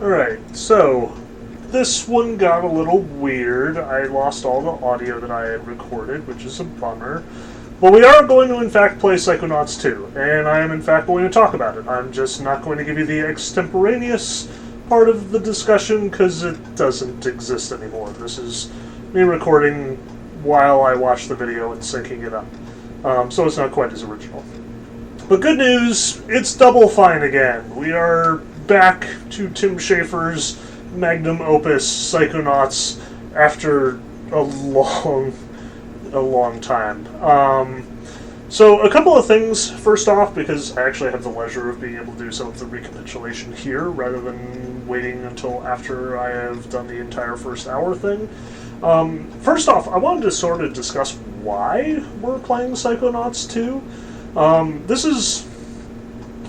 Alright, so this one got a little weird. I lost all the audio that I had recorded, which is a bummer. But we are going to, in fact, play Psychonauts 2, and I am, in fact, going to talk about it. I'm just not going to give you the extemporaneous part of the discussion, because it doesn't exist anymore. This is me recording while I watch the video and syncing it up. So it's not quite as original. But good news, it's Double Fine again. We are back to Tim Schafer's magnum opus, Psychonauts, after a long time. So a couple of things, first off, because I actually have the leisure of being able to do some of the recapitulation here, rather than waiting until after I have done the entire first hour thing. First off, I wanted to sort of discuss why we're playing Psychonauts 2. This is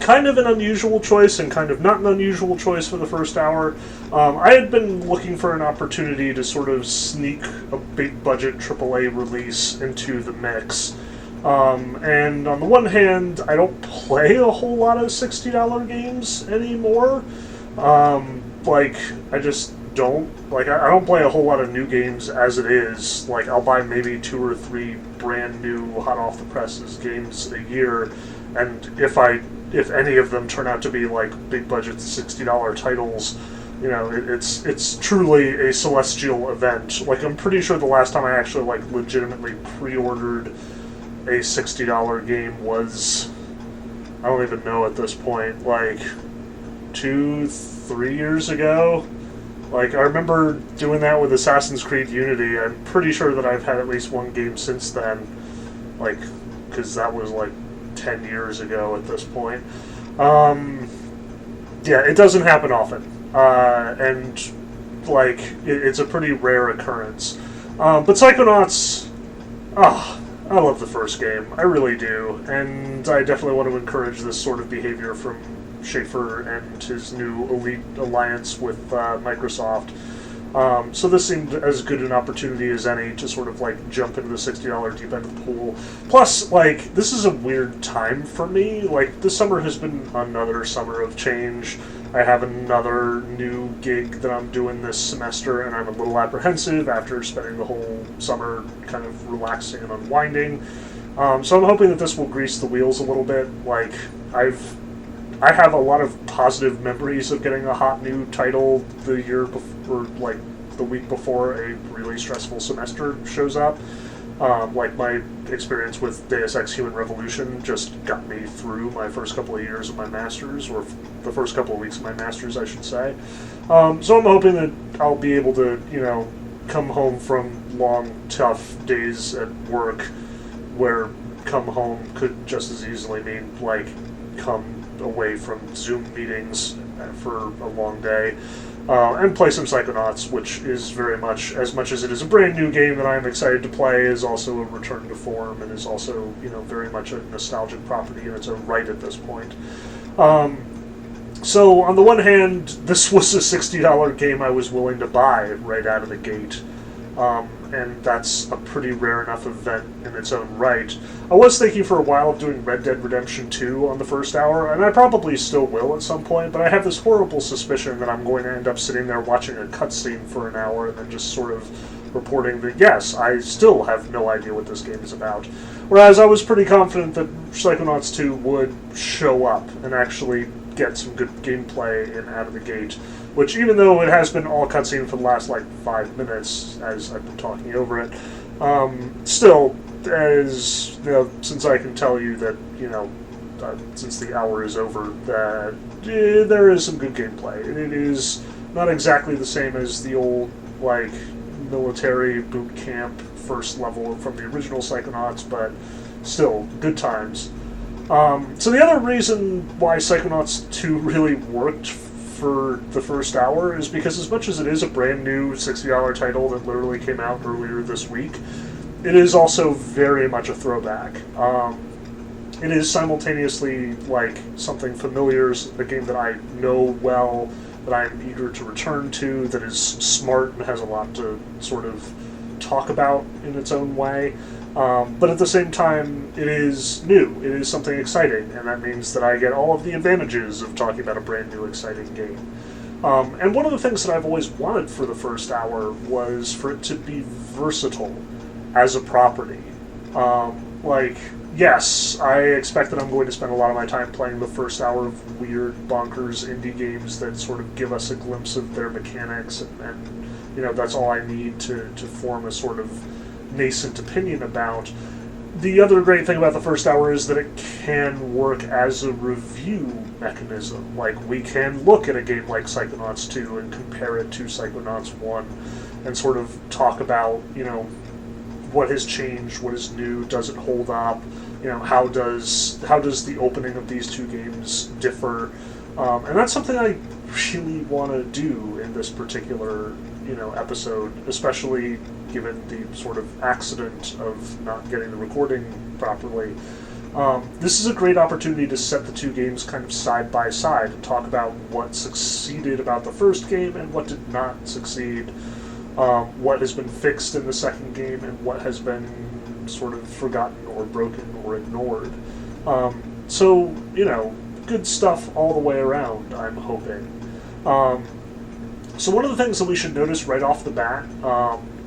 kind of an unusual choice and kind of not an unusual choice for the first hour. I had been looking for an opportunity to sort of sneak a big budget AAA release into the mix. And on the one hand, I don't play a whole lot of $60 games anymore. I just don't. I don't play a whole lot of new games as it is. I'll buy maybe 2 or 3 brand new, hot off the presses games a year, and if any of them turn out to be big budget $60 titles, it's truly a celestial event. I'm pretty sure the last time I actually legitimately pre-ordered a $60 game was, I don't even know at this point, 2-3 years ago. I remember doing that with Assassin's Creed Unity. I'm pretty sure that I've had at least one game since then, because that was 10 years ago at this point. Yeah, it doesn't happen often. And it's a pretty rare occurrence. But Psychonauts, I love the first game. I really do. And I definitely want to encourage this sort of behavior from Schafer and his new Elite Alliance with Microsoft. So this seemed as good an opportunity as any to sort of jump into the $60 deep end of the pool. Plus, this is a weird time for me. This summer has been another summer of change. I have another new gig that I'm doing this semester, and I'm a little apprehensive after spending the whole summer kind of relaxing and unwinding. So I'm hoping that this will grease the wheels a little bit. I have a lot of positive memories of getting a hot new title the year before, the week before a really stressful semester shows up. My experience with Deus Ex Human Revolution just got me through my first couple of years of my master's, or the first couple of weeks of my master's, I should say. So I'm hoping that I'll be able to, come home from long, tough days at work, where come home could just as easily mean, come away from Zoom meetings for a long day, and play some Psychonauts, which is very much as it is a brand new game that I'm excited to play, is also a return to form, and is also, very much a nostalgic property in its own right at this point. So on the one hand, this was a $60 game I was willing to buy right out of the gate. And that's a pretty rare enough event in its own right. I was thinking for a while of doing Red Dead Redemption 2 on the first hour, and I probably still will at some point, but I have this horrible suspicion that I'm going to end up sitting there watching a cutscene for an hour and then just sort of reporting that, yes, I still have no idea what this game is about. Whereas I was pretty confident that Psychonauts 2 would show up and actually get some good gameplay in out of the gate, which, even though it has been all cutscene for the last 5 minutes as I've been talking over it, still, as since I can tell you that since the hour is over, that there is some good gameplay. It is not exactly the same as the old military boot camp first level from the original Psychonauts, but still good times. So the other reason why Psychonauts 2 really worked for the first hour is because, as much as it is a brand new $60 title that literally came out earlier this week, it is also very much a throwback. It is simultaneously something familiar, a game that I know well, that I am eager to return to, that is smart and has a lot to sort of talk about in its own way. But at the same time, it is new. It is something exciting, and that means that I get all of the advantages of talking about a brand new, exciting game. And one of the things that I've always wanted for the first hour was for it to be versatile as a property. Like, yes, I expect that I'm going to spend a lot of my time playing the first hour of weird, bonkers indie games that sort of give us a glimpse of their mechanics, and you know, that's all I need to form a sort of nascent opinion about. The other great thing about the first hour is that it can work as a review mechanism. Like, we can look at a game like Psychonauts 2 and compare it to Psychonauts 1 and sort of talk about, you know, what has changed, what is new, does it hold up, you know, how does the opening of these two games differ, and that's something I really want to do in this particular, you know, episode, especially given the sort of accident of not getting the recording properly. This is a great opportunity to set the two games kind of side by side and talk about what succeeded about the first game and what did not succeed, what has been fixed in the second game and what has been sort of forgotten or broken or ignored. So, you know, good stuff all the way around, I'm hoping. So one of the things that we should notice right off the bat,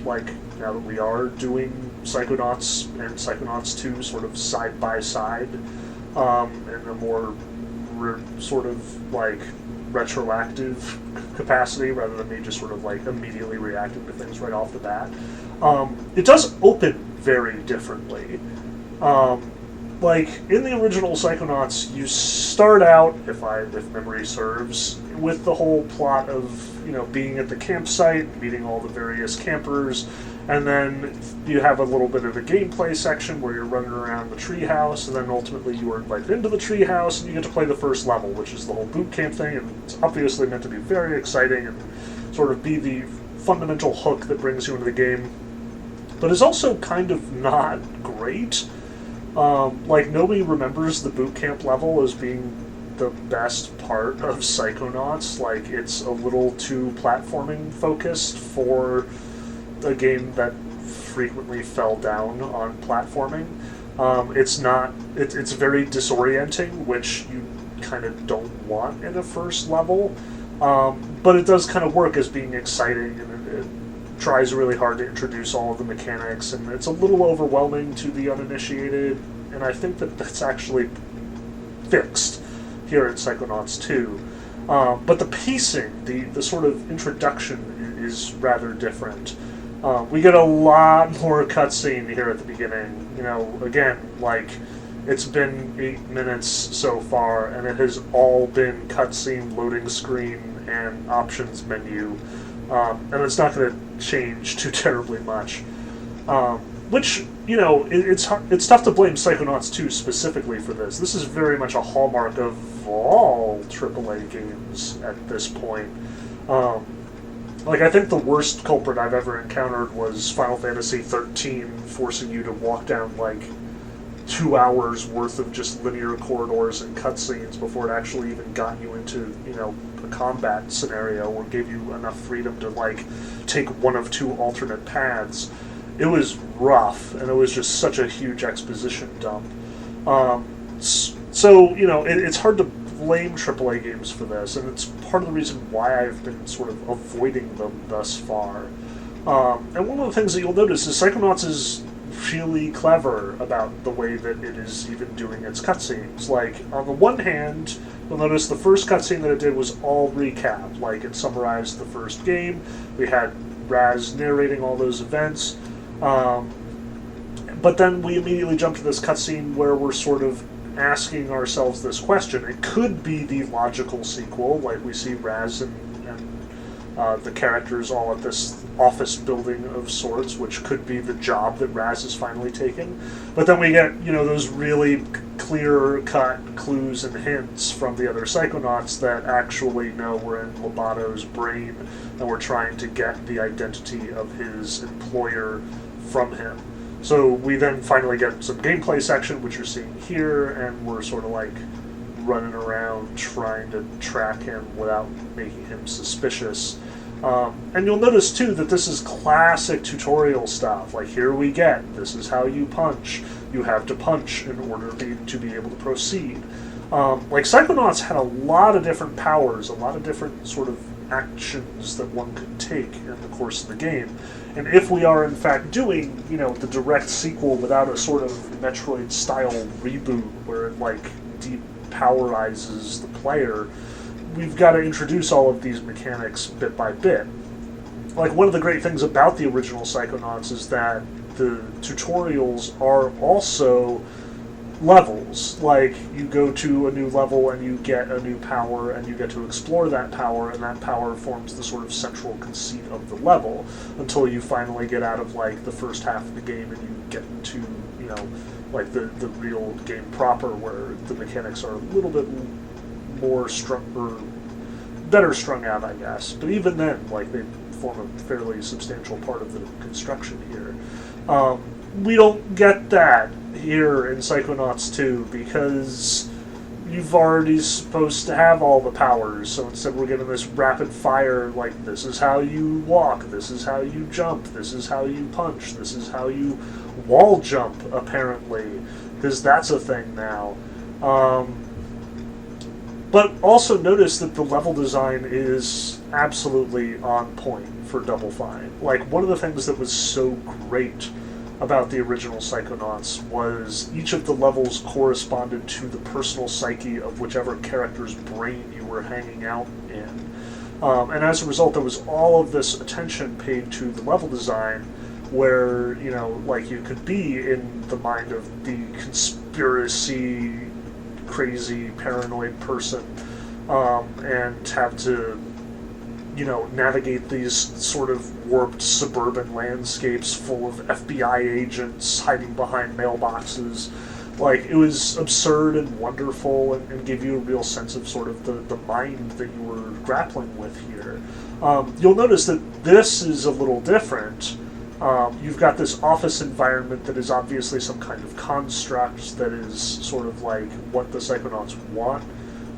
like, now that we are doing Psychonauts and Psychonauts 2 sort of side by side, in a more sort of like retroactive capacity rather than me just sort of like immediately reacting to things right off the bat, it does open very differently. Like, in the original Psychonauts, you start out, if memory serves, with the whole plot of, you know, being at the campsite, meeting all the various campers, and then you have a little bit of a gameplay section where you're running around the treehouse, and then ultimately you are invited into the treehouse, and you get to play the first level, which is the whole boot camp thing, and it's obviously meant to be very exciting and sort of be the fundamental hook that brings you into the game, but is also kind of not great. Like, nobody remembers the boot camp level as being the best part of Psychonauts. Like, it's a little too platforming focused for a game that frequently fell down on platforming. It's very disorienting, which you kind of don't want in a first level, but it does kind of work as being exciting, and it tries really hard to introduce all of the mechanics, and it's a little overwhelming to the uninitiated, and I think that that's actually fixed here at Psychonauts 2. But the pacing, the sort of introduction is rather different. We get a lot more cutscene here at the beginning. You know, again, like, it's been 8 minutes so far, and it has all been cutscene, loading screen, and options menu. And it's not going to change too terribly much. Which, you know, it's tough to blame Psychonauts 2 specifically for this. This is very much a hallmark of all AAA games at this point. Like, I think the worst culprit I've ever encountered was Final Fantasy XIII forcing you to walk down, like, 2 hours worth of just linear corridors and cutscenes before it actually even got you into, you know, a combat scenario or gave you enough freedom to, like, take one of 2 alternate paths. It was rough, and it was just such a huge exposition dump. So, you know, it's hard to blame AAA games for this, and it's part of the reason why I've been sort of avoiding them thus far. And one of the things that you'll notice is Psychonauts is really clever about the way that it is even doing its cutscenes. Like, on the one hand, you'll notice the first cutscene that it did was all recap. Like, it summarized the first game. We had Raz narrating all those events. But then we immediately jump to this cutscene where we're sort of asking ourselves this question. It could be the logical sequel, like we see Raz and the characters all at this office building of sorts, which could be the job that Raz is finally taking. But then we get, you know, those really clear-cut clues and hints from the other Psychonauts that actually know we're in Lobato's brain and we're trying to get the identity of his employer from him. So we then finally get some gameplay section, which you're seeing here, and we're sort of like running around trying to track him without making him suspicious. And you'll notice, too, that this is classic tutorial stuff. Like, here we get, this is how you punch. You have to punch in order to be able to proceed. Like, Psychonauts had a lot of different powers, a lot of different sort of actions that one could take in the course of the game. And if we are in fact doing, the direct sequel without a sort of Metroid-style reboot where it, depowerizes the player, we've got to introduce all of these mechanics bit by bit. One of the great things about the original Psychonauts is that the tutorials are also levels. You go to a new level and you get a new power and you get to explore that power, and that power forms the sort of central conceit of the level until you finally get out of the first half of the game and you get into the real game proper, where the mechanics are a little bit more better strung out, I guess. But even then, they form a fairly substantial part of the construction here. We don't get that here in Psychonauts 2 because you've already supposed to have all the powers, so instead we're getting this rapid fire, this is how you walk, this is how you jump, this is how you punch, this is how you wall jump, apparently, because that's a thing now. But also notice that the level design is absolutely on point for Double Fine. One of the things that was so great about the original Psychonauts was each of the levels corresponded to the personal psyche of whichever character's brain you were hanging out in. And as a result, there was all of this attention paid to the level design where, you could be in the mind of the conspiracy, crazy, paranoid person and have to navigate these sort of warped suburban landscapes full of FBI agents hiding behind mailboxes. It was absurd and wonderful and gave you a real sense of sort of the mind that you were grappling with here. You'll notice that this is a little different. You've got this office environment that is obviously some kind of construct that is sort of what the Psychonauts want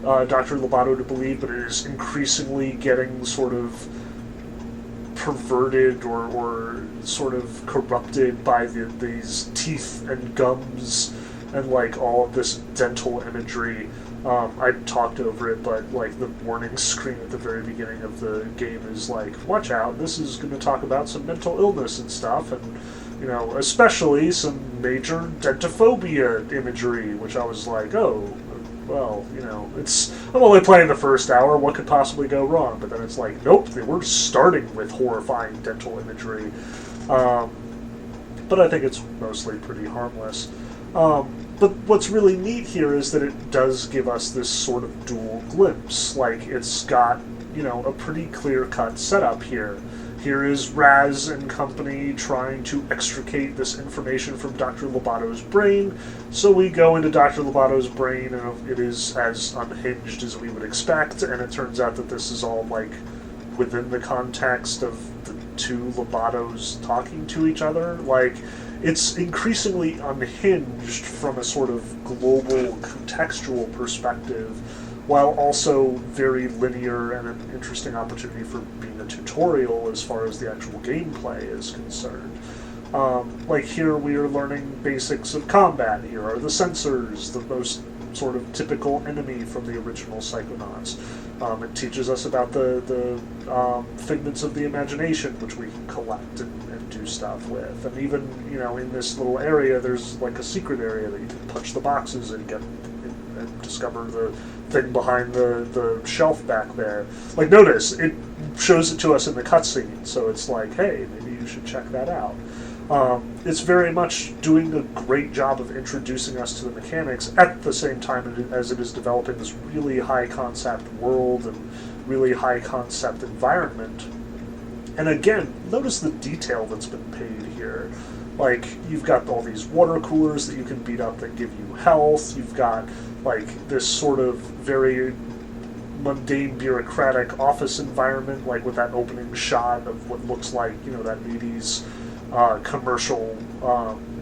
Dr. Lobato to believe, but it is increasingly getting sort of perverted or sort of corrupted by these teeth and gums and all of this dental imagery. I talked over it, but the warning screen at the very beginning of the game is watch out, this is going to talk about some mental illness and stuff, and especially some major dentophobia imagery, which I was oh, well, I'm only playing the first hour, what could possibly go wrong? But then it's nope, they were starting with horrifying dental imagery. But I think it's mostly pretty harmless. But what's really neat here is that it does give us this sort of dual glimpse. It's got, a pretty clear-cut setup here. Here is Raz and company trying to extricate this information from Dr. Lobato's brain. So we go into Dr. Lobato's brain, and it is as unhinged as we would expect, and it turns out that this is all, within the context of the two Lobatos talking to each other. It's increasingly unhinged from a sort of global contextual perspective, while also very linear and an interesting opportunity for being a tutorial as far as the actual gameplay is concerned. Here we are learning basics of combat. Here are the sensors, the most sort of typical enemy from the original Psychonauts. It teaches us about the figments of the imagination, which we can collect and do stuff with. And even, in this little area, there's a secret area that you can punch the boxes and get and discover the thing behind the shelf back there. Notice, it shows it to us in the cutscene, so it's hey, maybe you should check that out. It's very much doing a great job of introducing us to the mechanics at the same time as it is developing this really high-concept world and really high-concept environment. And again, notice the detail that's been paid here. You've got all these water coolers that you can beat up that give you health. You've got, this sort of very mundane, bureaucratic office environment, with that opening shot of what looks like, that 80s commercial,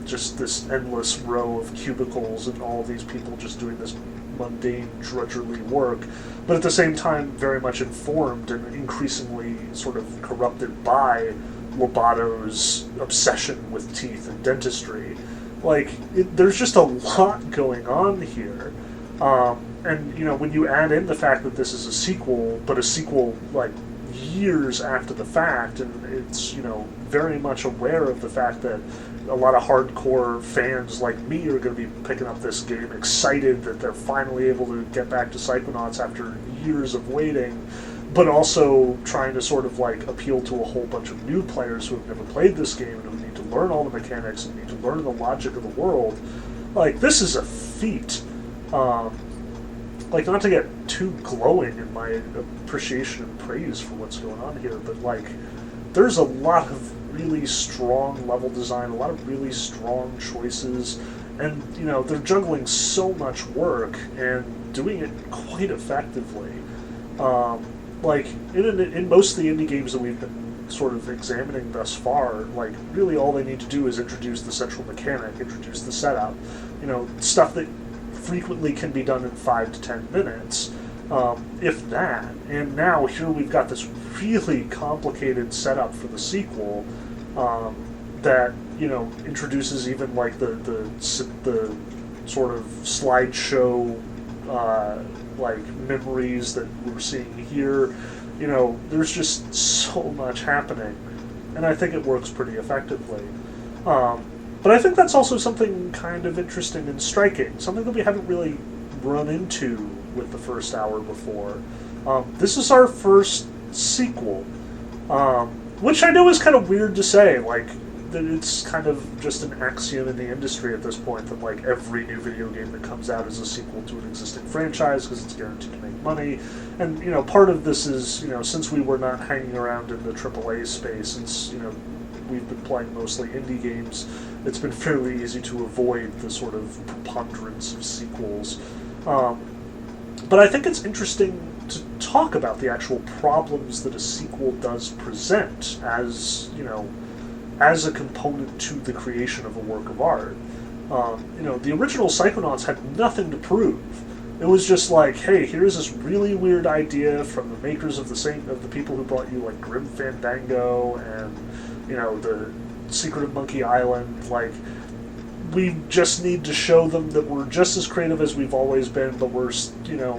just this endless row of cubicles and all of these people just doing this mundane, drudgery work, but at the same time very much informed and increasingly sort of corrupted by Lobato's obsession with teeth and dentistry. There's just a lot going on here. And, when you add in the fact that this is a sequel, but a sequel, years after the fact, and it's, very much aware of the fact that a lot of hardcore fans like me are going to be picking up this game, excited that they're finally able to get back to Psychonauts after years of waiting, but also trying to sort of like appeal to a whole bunch of new players who have never played this game and who need to learn all the mechanics and need to learn the logic of the world. Like, this is a feat. Like, not to get too glowing in my appreciation and praise for what's going on here, but like, there's a lot of really strong level design, a lot of really strong choices, and they're juggling so much work and doing it quite effectively. Like, in most of the indie games that we've been sort of examining thus far, like, really all they need to do is introduce the central mechanic, introduce the setup, stuff that frequently can be done in 5 to 10 minutes, if that. And now here we've got this really complicated setup for the sequel that introduces even like the sort of slideshow like memories that we're seeing here. There's just so much happening, and I think it works pretty effectively. But I think that's also something kind of interesting and striking, something that we haven't really run into with the first hour before. This is our first sequel, which I know is kind of weird to say, like, that it's kind of just an axiom in the industry at this point that, like, every new video game that comes out is a sequel to an existing franchise because it's guaranteed to make money. And, part of this is, since we were not hanging around in the AAA space, since, we've been playing mostly indie games, it's been fairly easy to avoid the sort of preponderance of sequels. But I think it's interesting to talk about the actual problems that a sequel does present as, as a component to the creation of a work of art. The original Psychonauts had nothing to prove. It was just like, hey, here's this really weird idea from the makers of the people who brought you like Grim Fandango and the Secret of Monkey Island. Like, we just need to show them that we're just as creative as we've always been, but we're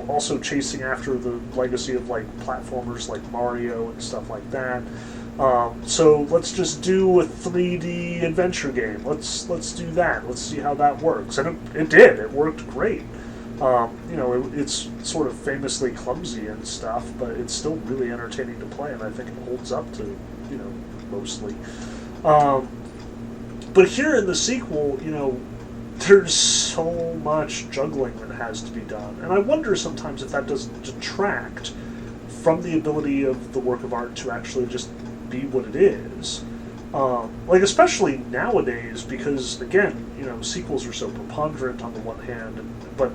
also chasing after the legacy of like platformers like Mario and stuff like that. So let's just do a 3D adventure game. Let's do that. Let's see how that works. And it did. It worked great. It's sort of famously clumsy and stuff, but it's still really entertaining to play, and I think it holds up to, mostly. But here in the sequel, there's so much juggling that has to be done. And I wonder sometimes if that doesn't detract from the ability of the work of art to actually just be what it is. Like, especially nowadays, because, again, sequels are so preponderant on the one hand, but,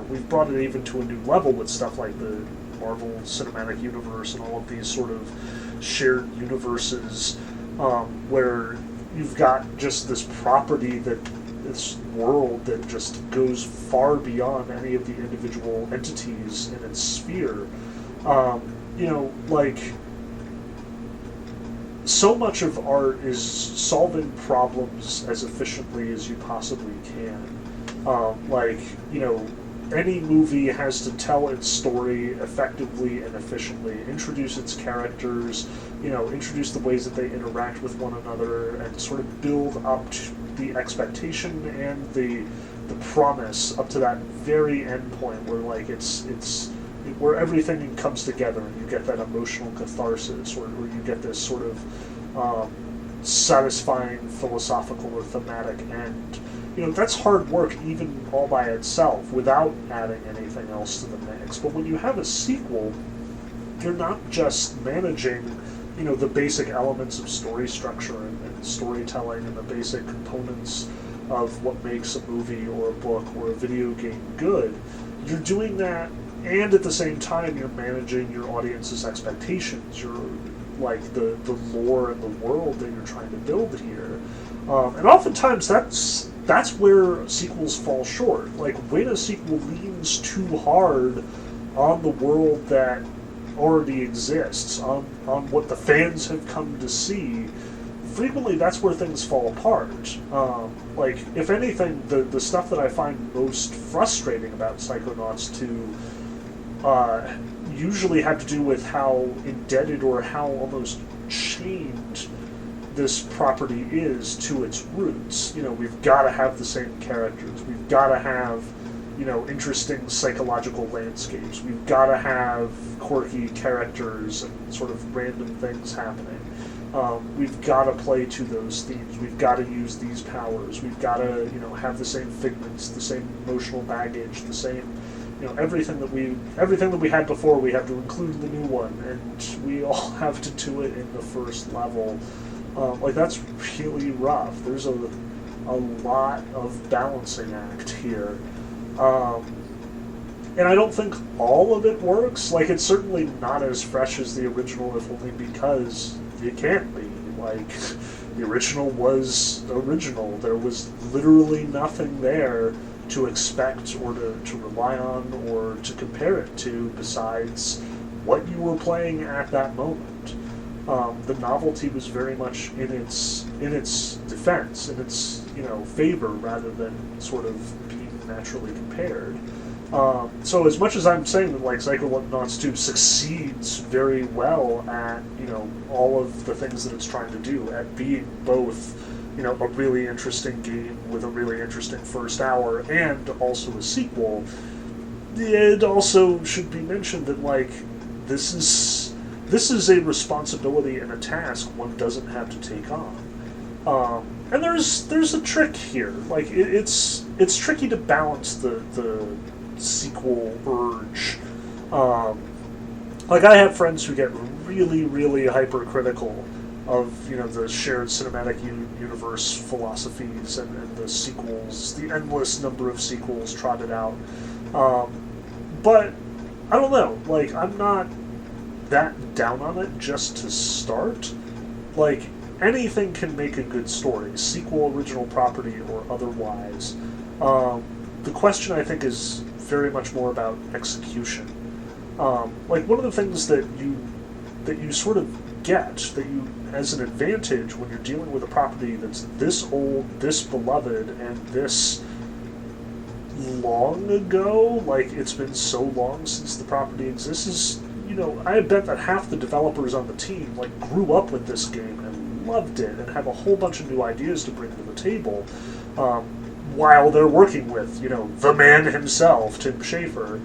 we've brought it even to a new level with stuff like the Marvel Cinematic Universe and all of these sort of shared universes, where you've got just this property, this world that just goes far beyond any of the individual entities in its sphere. Like, so much of art is solving problems as efficiently as you possibly can. Any movie has to tell its story effectively and efficiently, introduce its characters, introduce the ways that they interact with one another, and sort of build up the expectation and the promise up to that very end point where, like, it's where everything comes together and you get that emotional catharsis, or you get this sort of satisfying philosophical or thematic end. That's hard work even all by itself without adding anything else to the mix. But when you have a sequel, you're not just managing, the basic elements of story structure and storytelling and the basic components of what makes a movie or a book or a video game good. You're doing that, and at the same time, you're managing your audience's expectations. You're like the lore and the world that you're trying to build here. And oftentimes that's where sequels fall short. Like, when a sequel leans too hard on the world that already exists, on what the fans have come to see, frequently that's where things fall apart. Like, if anything, the stuff that I find most frustrating about Psychonauts 2 usually have to do with how indebted or how almost chained this property is to its roots. We've got to have the same characters. We've got to have, interesting psychological landscapes. We've got to have quirky characters and sort of random things happening. We've got to play to those themes. We've got to use these powers. We've got to, have the same figments, the same emotional baggage, the same, everything that we had before. We have to include in the new one, and we all have to do it in the first level. That's really rough. There's a lot of balancing act here. And I don't think all of it works. It's certainly not as fresh as the original, if only because it can't be. The original was original. There was literally nothing there to expect or to rely on or to compare it to besides what you were playing at that moment. The novelty was very much in its defense, in its favor, rather than sort of being naturally compared. So as much as I'm saying that Psychonauts 2 succeeds very well at all of the things that it's trying to do, at being both a really interesting game with a really interesting first hour and also a sequel, it also should be mentioned that this is a responsibility and a task one doesn't have to take on. And there's a trick here. It's tricky to balance the sequel urge. I have friends who get really, really hypercritical of the shared cinematic universe philosophies and the sequels, the endless number of sequels trotted out. But I don't know. I'm not that down on it just to start. Anything can make a good story, sequel, original property, or otherwise. The question, I think, is very much more about execution. One of the things that you sort of get, that you as an advantage when you're dealing with a property that's this old, this beloved, and this long ago, it's been so long since the property exists, is, I bet that half the developers on the team grew up with this game and loved it and have a whole bunch of new ideas to bring to the table, while they're working with, the man himself, Tim Schafer.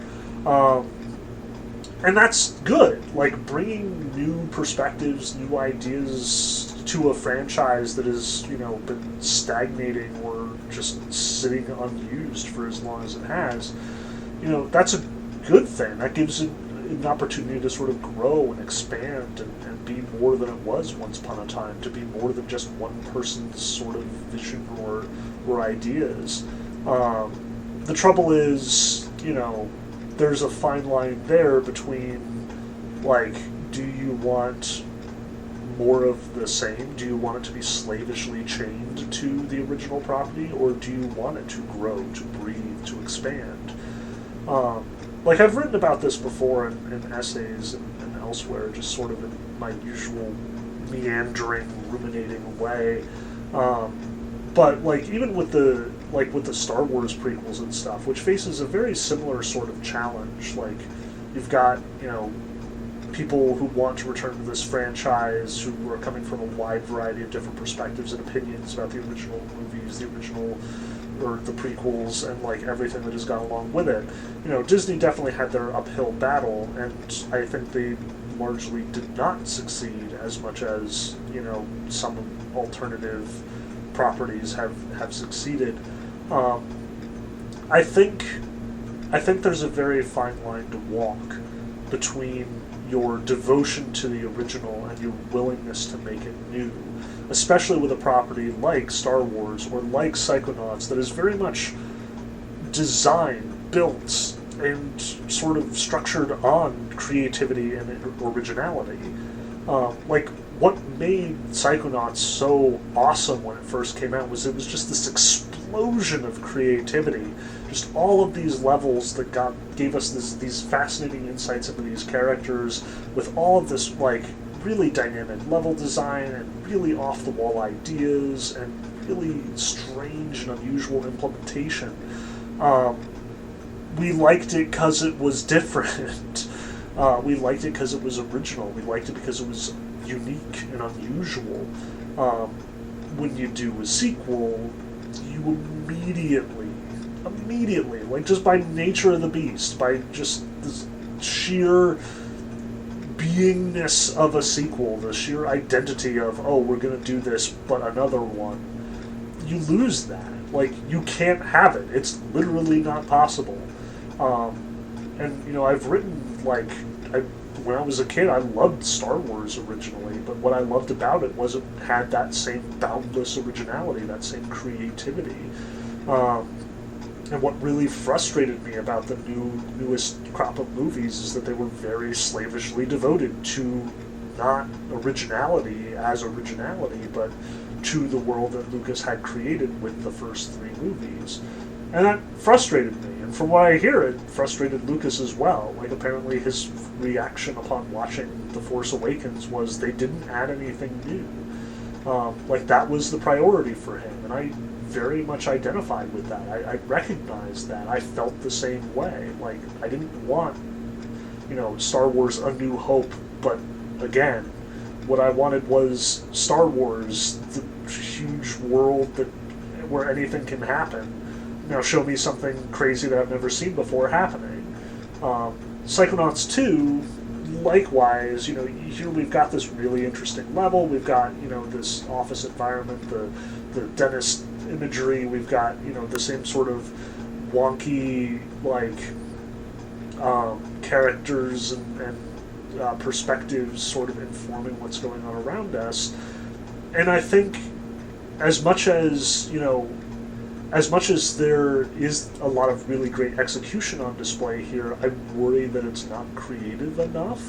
And that's good. Bringing new perspectives, new ideas to a franchise that has, been stagnating or just sitting unused for as long as it has, that's a good thing. That gives it an opportunity to sort of grow and expand and be more than it was once upon a time, to be more than just one person's sort of vision or ideas. The trouble is, there's a fine line there between, do you want more of the same? Do you want it to be slavishly chained to the original property, or do you want it to grow, to breathe, to expand? I've written about this before in essays and elsewhere, just sort of in my usual meandering, ruminating way. But even with the Star Wars prequels and stuff, which faces a very similar sort of challenge. You've got people who want to return to this franchise, who are coming from a wide variety of different perspectives and opinions about the original movies, the prequels, and everything that has gone along with it. Disney definitely had their uphill battle, and I think they largely did not succeed as much as some alternative properties have succeeded. I think there's a very fine line to walk between your devotion to the original and your willingness to make it new, especially with a property like Star Wars or like Psychonauts that is very much designed, built, and sort of structured on creativity and originality. What made Psychonauts so awesome when it first came out was it was just this explosion of creativity. Just all of these levels that gave us these fascinating insights into these characters, with all of this really dynamic level design and really off-the-wall ideas and really strange and unusual implementation. We liked it because it was different. We liked it because it was original. We liked it because it was unique and unusual. When you do a sequel, you immediately, like just by nature of the beast, by just the sheer beingness of a sequel, the sheer identity of, oh, we're going to do this, but another one, you lose that. Like, you can't have it. It's literally not possible. And, you know, I've written, like, when I was a kid, I loved Star Wars originally, but what I loved about it was it had that same boundless originality, that same creativity. And what really frustrated me about the newest crop of movies is that they were very slavishly devoted to not originality as originality, but to the world that Lucas had created with the first 3 movies. And that frustrated me. And from what I hear, it frustrated Lucas as well. Like, apparently his reaction upon watching The Force Awakens was they didn't add anything new. Like, that was the priority for him. And I very much identified with that. I recognized that. I felt the same way. Like, I didn't want, you know, Star Wars A New Hope, but again, what I wanted was Star Wars, the huge world that where anything can happen. Now show me something crazy that I've never seen before happening. Psychonauts 2, likewise, you know, here we've got this really interesting level. We've got, you know, this office environment, the dentist imagery. We've got, you know, the same sort of wonky, like, characters and perspectives sort of informing what's going on around us. And I think as much as, you know, as much as there is a lot of really great execution on display here, I worry that it's not creative enough.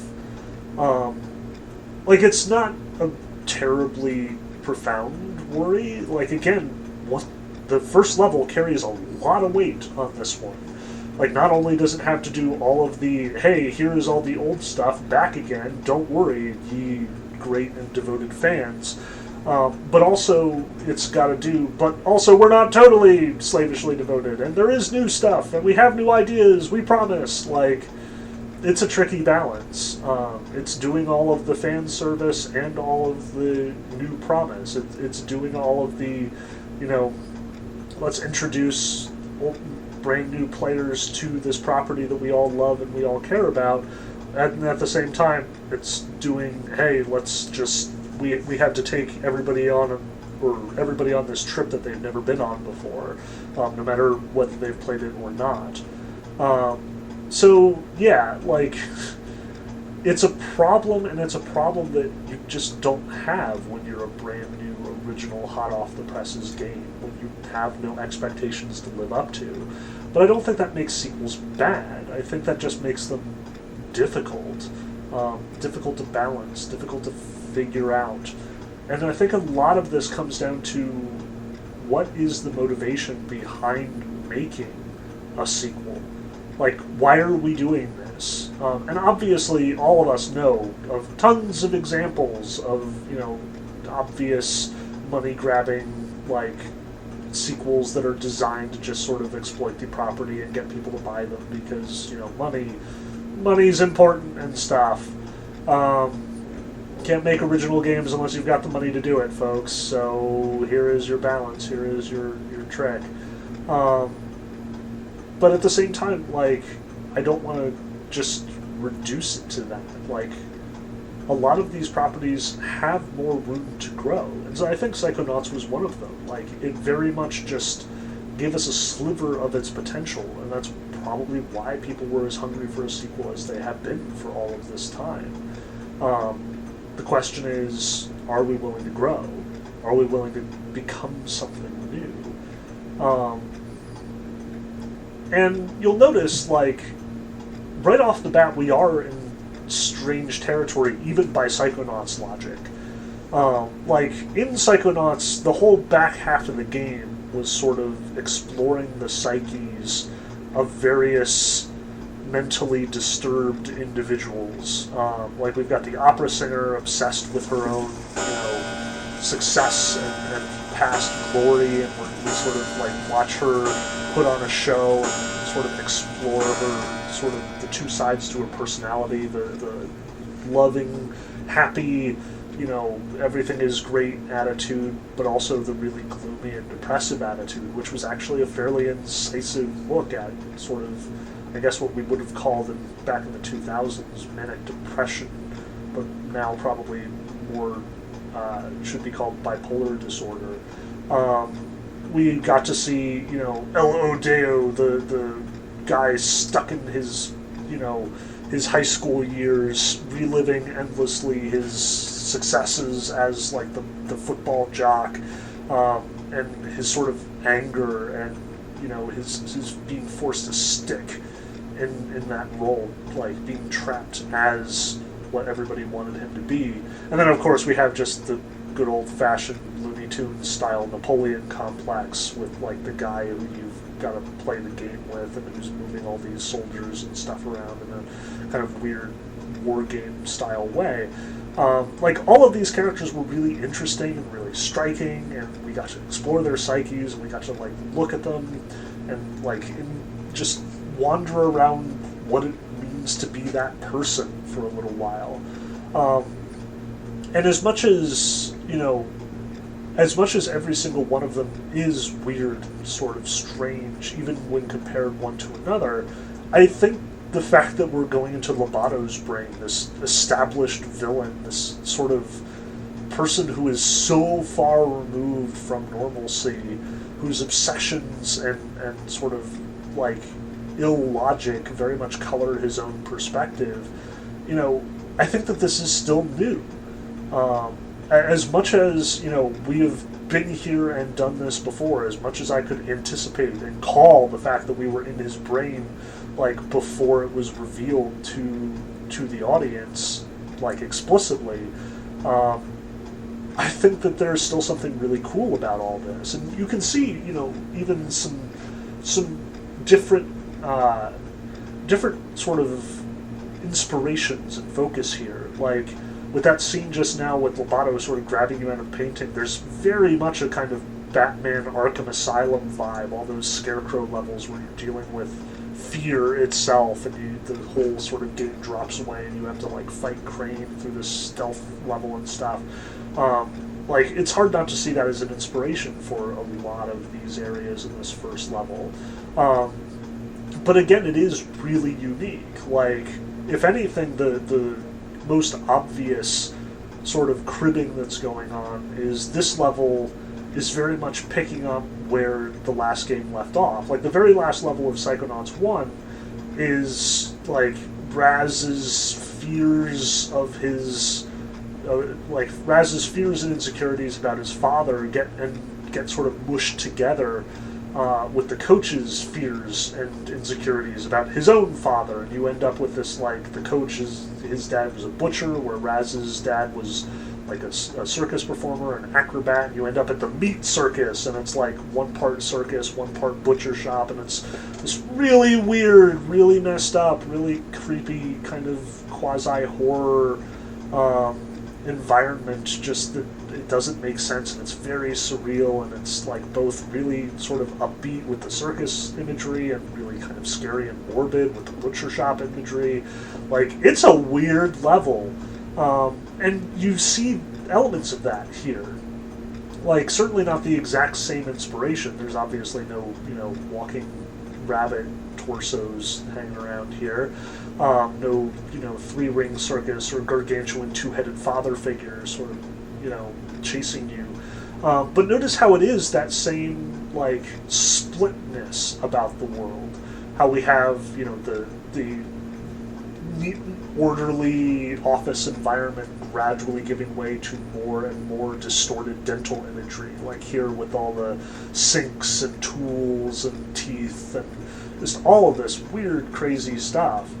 Like, it's not a terribly profound worry. Like, again, the first level carries a lot of weight on this one. Like, not only does it have to do all of the, hey, here's all the old stuff back again, don't worry, ye great and devoted fans, but also it's got to do, but also we're not totally slavishly devoted, and there is new stuff, and we have new ideas, we promise. Like, it's a tricky balance. It's doing all of the fan service and all of the new promise. It's doing all of the, you know, let's introduce brand new players to this property that we all love and we all care about, and at the same time it's doing, hey, let's just, we have to take everybody on this trip that they've never been on before, no matter whether they've played it or not. So yeah, like, it's a problem, and it's a problem that you just don't have when you're a brand new, original, hot off the presses game, when you have no expectations to live up to. But I don't think that makes sequels bad. I think that just makes them difficult. Difficult to balance, difficult to figure out. And I think a lot of this comes down to what is the motivation behind making a sequel? Like, why are we doing this? And obviously, all of us know of tons of examples of, you know, obvious money-grabbing, like, sequels that are designed to just sort of exploit the property and get people to buy them because, you know, money's important and stuff. Can't make original games unless you've got the money to do it, folks. So here is your balance. Here is your trick. But at the same time, like, I don't want to just reduce it to that. Like, a lot of these properties have more room to grow. And so I think Psychonauts was one of them. Like, it very much just gave us a sliver of its potential, and that's probably why people were as hungry for a sequel as they have been for all of this time. The question is, are we willing to grow? Are we willing to become something new? And you'll notice, like, right off the bat, we are in strange territory, even by Psychonauts logic. Like, in Psychonauts, the whole back half of the game was sort of exploring the psyches of various mentally disturbed individuals. Like, we've got the opera singer obsessed with her own, you know, success and past glory, and we sort of, like, watch her put on a show and sort of explore the two sides to her personality, the loving, happy, everything is great attitude, but also the really gloomy and depressive attitude, which was actually a fairly incisive look at sort of, I guess, what we would have called back in the 2000s manic depression, but now probably more should be called bipolar disorder. We got to see, El Odeo, the guy stuck in his, his high school years, reliving endlessly his successes as like the football jock, and his sort of anger and his being forced to stick in that role, like being trapped as what everybody wanted him to be. And then of course we have just the good old-fashioned Looney Tunes style Napoleon complex with like the guy who you've got to play the game with and who's moving all these soldiers and stuff around in a kind of weird war game style way. Like all of these characters were really interesting and really striking, and we got to explore their psyches, and we got to like look at them and like just wander around what it means to be that person for a little while. And as much as every single one of them is weird, sort of strange, even when compared one to another, I think the fact that we're going into Lobato's brain, this established villain, this sort of person who is so far removed from normalcy, whose obsessions and sort of like illogic very much color his own perspective, I think that this is still new. As much as, we have been here and done this before, as much as I could anticipate and call the fact that we were in his brain, like, before it was revealed to the audience, like, explicitly, I think that there's still something really cool about all this. And you can see, even some different sort of inspirations and focus here. Like, with that scene just now with Lobato sort of grabbing you out of painting, there's very much a kind of Batman Arkham Asylum vibe, all those Scarecrow levels where you're dealing with fear itself, and the whole sort of game drops away and you have to like fight Crane through this stealth level and stuff. Like, it's hard not to see that as an inspiration for a lot of these areas in this first level. But again, it is really unique. Like, if anything, the most obvious sort of cribbing that's going on is this level is very much picking up where the last game left off. Like, the very last level of Psychonauts 1 is, like, Raz's fears of his... Raz's fears and insecurities about his father get sort of mushed together with the coach's fears and insecurities about his own father, and you end up with this, like, the coach his dad was a butcher, where Raz's dad was like a circus performer, an acrobat, and you end up at the meat circus, and it's like one part circus, one part butcher shop, and it's this really weird, really messed up, really creepy kind of quasi-horror environment, just that it doesn't make sense, and it's very surreal, and it's like both really sort of upbeat with the circus imagery and really kind of scary and morbid with the butcher shop imagery. Like, it's a weird level, and you see elements of that here. Like, certainly not the exact same inspiration. There's obviously no, walking rabbit torsos hanging around here. No, three-ring circus or gargantuan two-headed father figure sort of, chasing you. But notice how it is that same, like, splitness about the world. How we have, the neat, orderly office environment gradually giving way to more and more distorted dental imagery, like here with all the sinks and tools and teeth and just all of this weird, crazy stuff.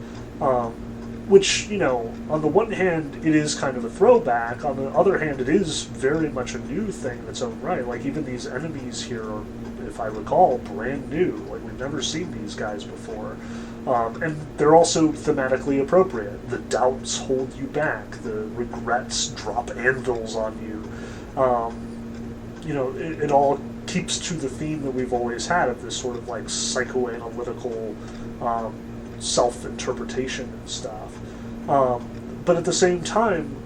Which, on the one hand, it is kind of a throwback. On the other hand, it is very much a new thing in its own right. Like, even these enemies here are, if I recall, brand new. Like, we've never seen these guys before. And they're also thematically appropriate. The doubts hold you back. The regrets drop anvils on you. It all keeps to the theme that we've always had of this sort of like psychoanalytical self-interpretation and stuff. But at the same time,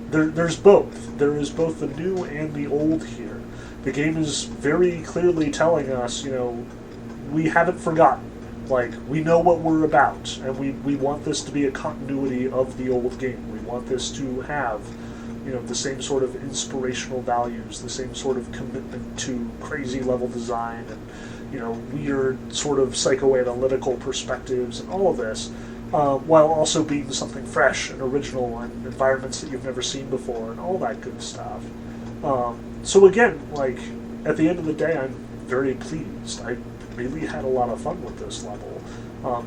there's both. There is both the new and the old here. The game is very clearly telling us, we haven't forgotten. Like, we know what we're about, and we want this to be a continuity of the old game. We want this to have, the same sort of inspirational values, the same sort of commitment to crazy level design, and, weird sort of psychoanalytical perspectives and all of this, while also being something fresh and original and environments that you've never seen before and all that good stuff. So again, like, at the end of the day, I'm very pleased. I really had a lot of fun with this level.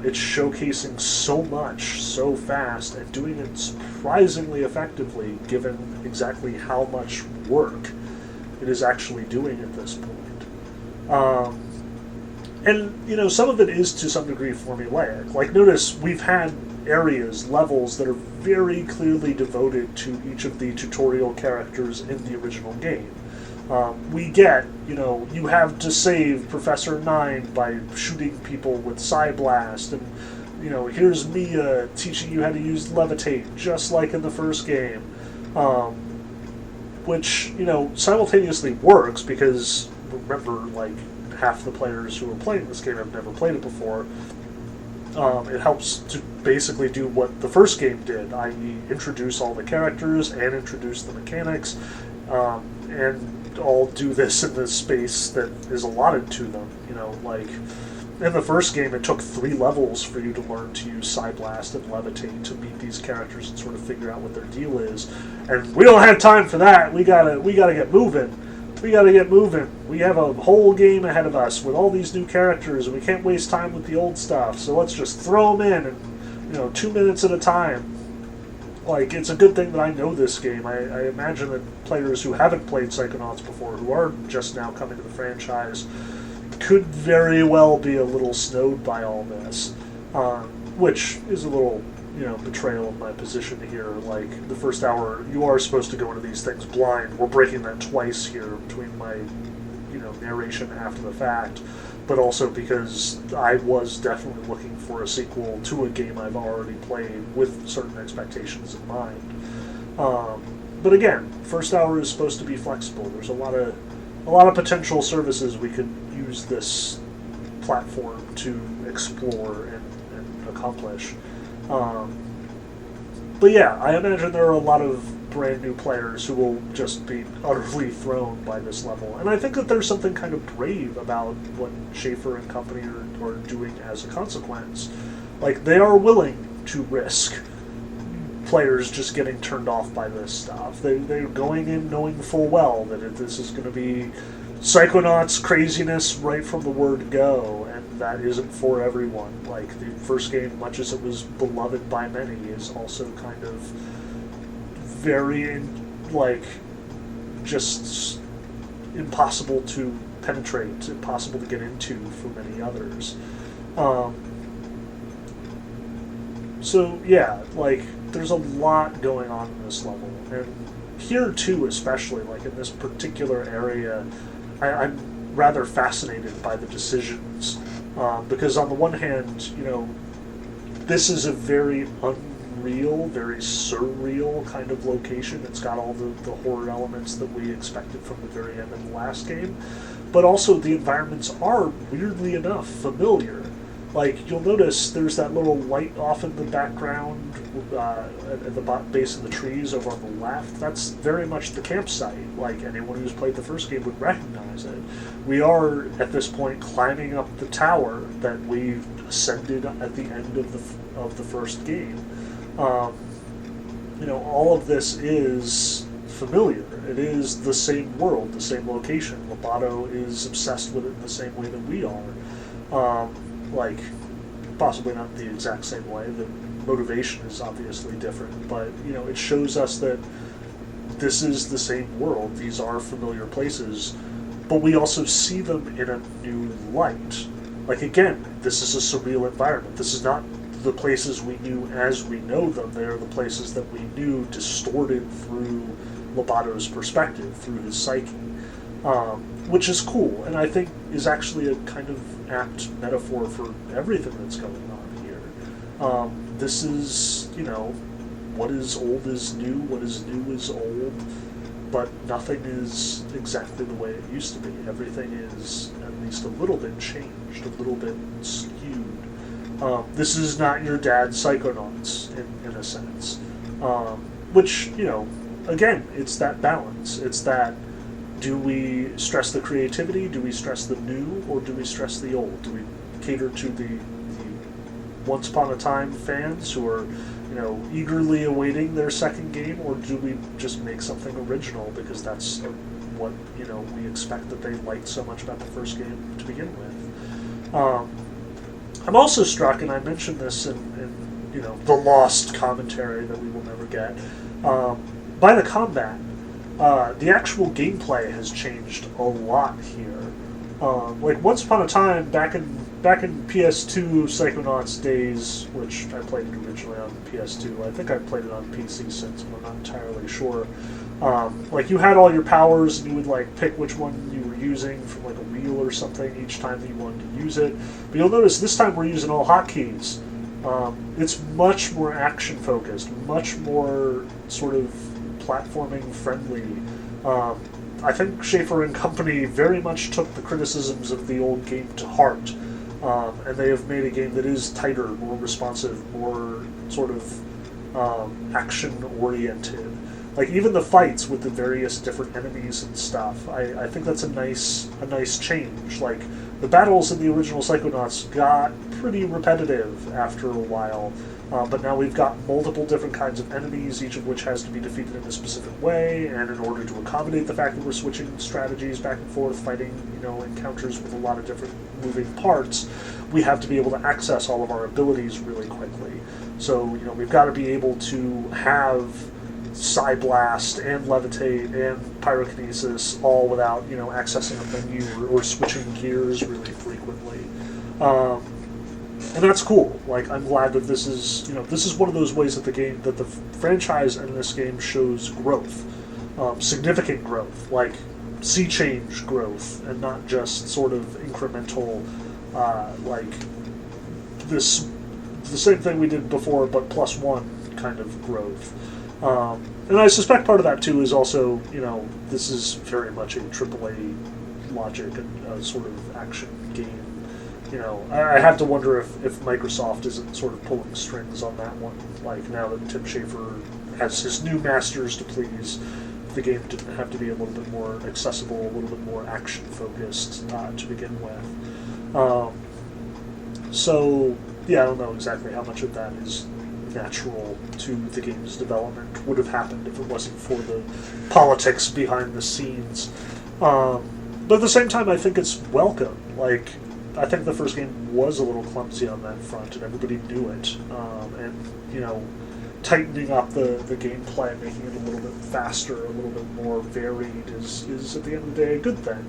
It's showcasing so much so fast and doing it surprisingly effectively given exactly how much work it is actually doing at this point. And, some of it is to some degree formulaic. Like, notice we've had areas, levels that are very clearly devoted to each of the tutorial characters in the original game. We get, you have to save Professor Nine by shooting people with Psyblast, and, here's Mia teaching you how to use Levitate, just like in the first game. Which, simultaneously works, because, remember, like, half the players who are playing this game have never played it before. It helps to basically do what the first game did, i.e. introduce all the characters and introduce the mechanics, and all do this in the space that is allotted to them. Like, in the first game, it took 3 levels for you to learn to use Psyblast and Levitate to meet these characters and sort of figure out what their deal is. And we don't have time for that. We gotta get moving. We gotta get moving. We have a whole game ahead of us with all these new characters, and we can't waste time with the old stuff. So let's just throw them in, and 2 minutes at a time. Like, it's a good thing that I know this game. I imagine that players who haven't played Psychonauts before, who are just now coming to the franchise, could very well be a little snowed by all this, which is a little, betrayal of my position here. Like, the first hour, you are supposed to go into these things blind. We're breaking that twice here between my, narration after the fact, but also because I was definitely looking for a sequel to a game I've already played with certain expectations in mind. But again, first hour is supposed to be flexible. There's a lot of potential services we could use this platform to explore and accomplish. But yeah, I imagine there are a lot of brand new players who will just be utterly thrown by this level. And I think that there's something kind of brave about what Schafer and company are doing as a consequence. Like, they are willing to risk players just getting turned off by this stuff. They're going in knowing full well that this is going to be Psychonauts craziness right from the word go, and that isn't for everyone. Like, the first game, much as it was beloved by many, is also kind of very, just impossible to penetrate, impossible to get into for many others. So, yeah, there's a lot going on in this level, and here, too, especially, in this particular area, I'm rather fascinated by the decisions, because on the one hand, this is a very unreal, very surreal kind of location. It's got all the horror elements that we expected from the very end of the last game, but also the environments are, weirdly enough, familiar. Like, you'll notice there's that little light off in the background at the base of the trees over on the left. That's very much the campsite. Like, anyone who's played the first game would recognize it. We are, at this point, climbing up the tower that we ascended at the end of the first game. All of this is familiar. It is the same world, the same location. Lobato is obsessed with it in the same way that we are. Possibly not the exact same way. The motivation is obviously different, but, it shows us that this is the same world. These are familiar places, but we also see them in a new light. Again, this is a surreal environment. This is not the places we knew as we know them. They are the places that we knew distorted through Lobato's perspective, through his psyche. which is cool, and I think is actually a kind of apt metaphor for everything that's going on here. This is, what is old is new, what is new is old, but nothing is exactly the way it used to be. Everything is at least a little bit changed, a little bit skewed. This is not your dad's Psychonauts, in a sense. Which, again, it's that balance. It's that, do we stress the creativity, do we stress the new, or do we stress the old? Do we cater to the Once Upon a Time fans who are, eagerly awaiting their second game, or do we just make something original because that's what, we expect that they liked so much about the first game to begin with? I'm also struck, and I mentioned this in the lost commentary that we will never get, by the combat. The actual gameplay has changed a lot here. Once upon a time, back in PS2 Psychonauts days, which I played it originally on PS2. I think I played it on PC since, but I'm not entirely sure. You had all your powers, and you would pick which one you were using from a wheel or something each time that you wanted to use it. But you'll notice this time we're using all hotkeys. It's much more action focused, much more sort of platforming friendly. I think Schafer and company very much took the criticisms of the old game to heart. And they have made a game that is tighter, more responsive, more sort of action-oriented. Even the fights with the various different enemies and stuff, I think that's a nice change. The battles in the original Psychonauts got pretty repetitive after a while, but now we've got multiple different kinds of enemies, each of which has to be defeated in a specific way, and in order to accommodate the fact that we're switching strategies back and forth, fighting, encounters with a lot of different moving parts, we have to be able to access all of our abilities really quickly. So, we've got to be able to have Psyblast and Levitate and Pyrokinesis all without, accessing a menu or switching gears really frequently. And that's cool. I'm glad that this is one of those ways that the franchise in this game shows growth, significant growth, sea change growth, and not just sort of incremental, the same thing we did before, but plus one kind of growth. And I suspect part of that too is also, this is very much a AAA logic and sort of action game. I have to wonder if Microsoft isn't sort of pulling strings on that one. Now that Tim Schafer has his new masters to please, the game didn't have to be a little bit more accessible, a little bit more action-focused to begin with. So, yeah, I don't know exactly how much of that is natural to the game's development, would have happened if it wasn't for the politics behind the scenes. But at the same time, I think it's welcome. I think the first game was a little clumsy on that front, and everybody knew it. Tightening up the gameplay, making it a little bit faster, a little bit more varied, is at the end of the day a good thing.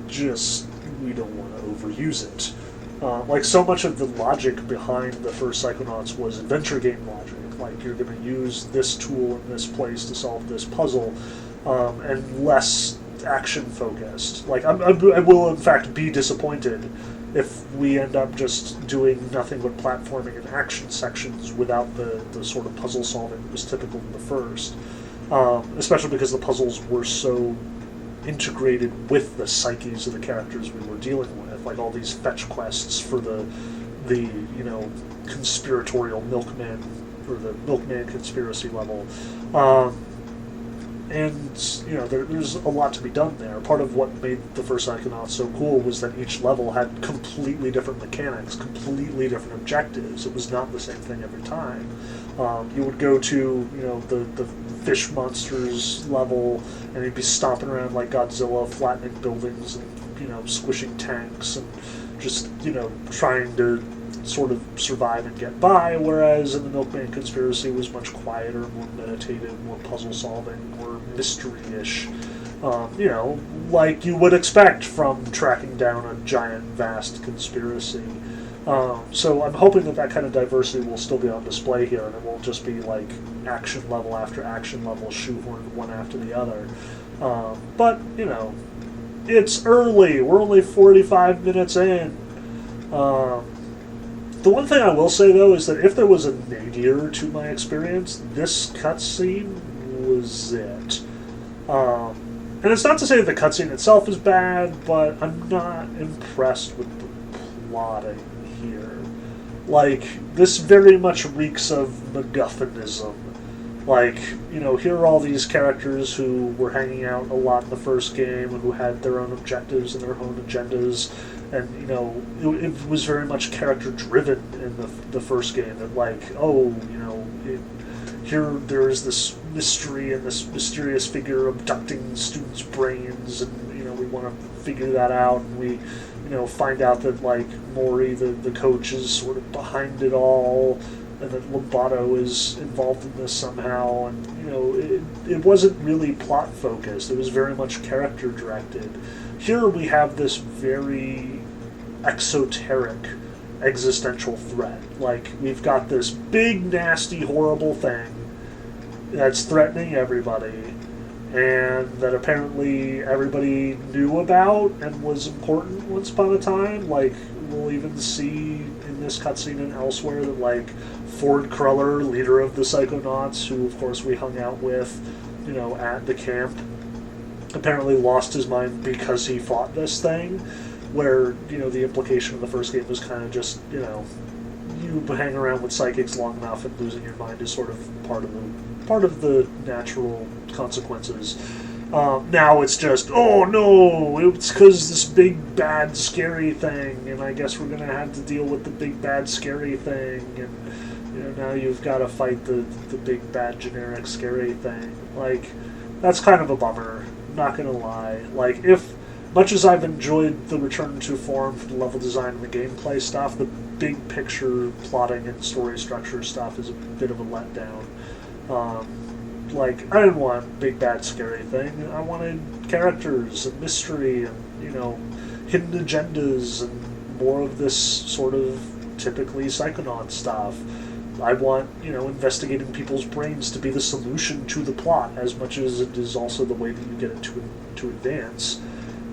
Just, we don't want to overuse it. So much of the logic behind the first Psychonauts was adventure game logic. You're going to use this tool in this place to solve this puzzle, and less action-focused. I will, in fact, be disappointed if we end up just doing nothing but platforming and action sections without the sort of puzzle solving that was typical in the first. Especially because the puzzles were so integrated with the psyches of the characters we were dealing with. All these fetch quests for the conspiratorial milkman, or the milkman conspiracy level. And, there's a lot to be done there. Part of what made the first Psychonauts so cool was that each level had completely different mechanics, completely different objectives. It was not the same thing every time. You would go to, the fish monsters level, and you'd be stomping around like Godzilla, flattening buildings and, squishing tanks and just, trying to sort of survive and get by, whereas in the Milkman Conspiracy it was much quieter, more meditative, more puzzle-solving, more mystery-ish, like you would expect from tracking down a giant, vast conspiracy. So I'm hoping that kind of diversity will still be on display here, and it won't just be action level after action level, shoehorned one after the other. But, it's early. We're only 45 minutes in. The one thing I will say, though, is that if there was a nadir to my experience, this cutscene was it. And it's not to say that the cutscene itself is bad, but I'm not impressed with the plotting here. Like, this very much reeks of MacGuffinism. Like, here are all these characters who were hanging out a lot in the first game and who had their own objectives and their own agendas. And, it was very much character-driven in the first game. That, like, here there's this mystery and this mysterious figure abducting students' brains, and, we want to figure that out. And we, find out that, like, Mori, the coach, is sort of behind it all, and that Lobato is involved in this somehow. And, it wasn't really plot-focused. It was very much character-directed. Here we have this very exoteric existential threat. Like, we've got this big, nasty, horrible thing that's threatening everybody, and that apparently everybody knew about and was important once upon a time. Like, we'll even see in this cutscene and elsewhere that, like, Ford Cruller, leader of the Psychonauts, who of course we hung out with, at the camp, apparently lost his mind because he fought this thing, where, the implication of the first game was kind of just, you hang around with psychics long enough and losing your mind is sort of part of the natural consequences. Now it's just, oh no, it's because this big bad scary thing, and I guess we're going to have to deal with the big bad scary thing, and now you've got to fight the big bad generic scary thing. Like, that's kind of a bummer, not going to lie. Like, much as I've enjoyed the return to form for the level design and the gameplay stuff, the big picture plotting and story structure stuff is a bit of a letdown. Like, I didn't want big bad scary thing. I wanted characters and mystery and, hidden agendas and more of this sort of typically Psychonaut stuff. I want, investigating people's brains to be the solution to the plot as much as it is also the way that you get it to advance.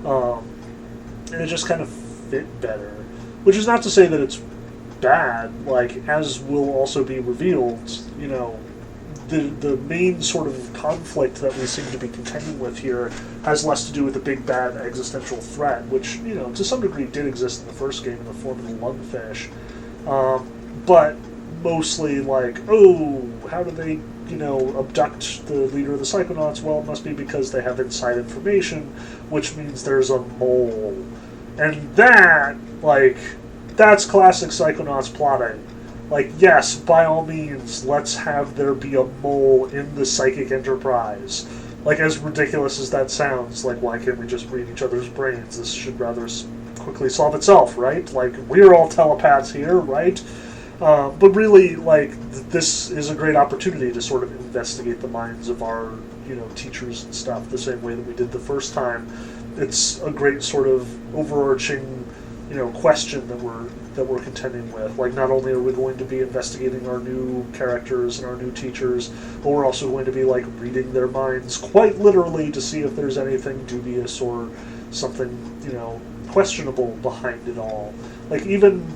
And it just kind of fit better. Which is not to say that it's bad. Like, as will also be revealed, the main sort of conflict that we seem to be contending with here has less to do with the big bad existential threat, which, to some degree did exist in the first game in the form of the lungfish. But mostly like, oh, how do they, abduct the leader of the Psychonauts? Well, it must be because they have inside information, which means there's a mole. And that, that's classic Psychonauts plotting. Like, yes, by all means, let's have there be a mole in the psychic enterprise. Like, as ridiculous as that sounds, like, why can't we just read each other's brains? This should rather quickly solve itself, right? Like, we're all telepaths here, right? But really, this is a great opportunity to sort of investigate the minds of our, teachers and stuff the same way that we did the first time. It's a great sort of overarching, question that we're contending with. Like, not only are we going to be investigating our new characters and our new teachers, but we're also going to be, reading their minds quite literally to see if there's anything dubious or something, questionable behind it all. Like, even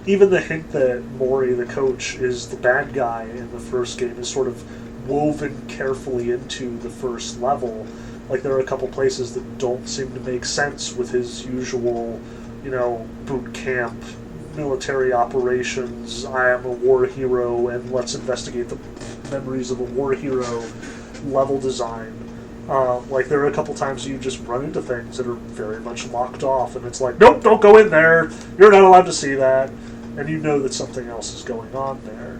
the hint that Mori, the coach, is the bad guy in the first game is sort of woven carefully into the first level. Like, there are a couple places that don't seem to make sense with his usual, boot camp, military operations, I am a war hero, and let's investigate the memories of a war hero level design. There are a couple times you just run into things that are very much locked off, and it's like, nope, don't go in there, you're not allowed to see that. And you know that something else is going on there,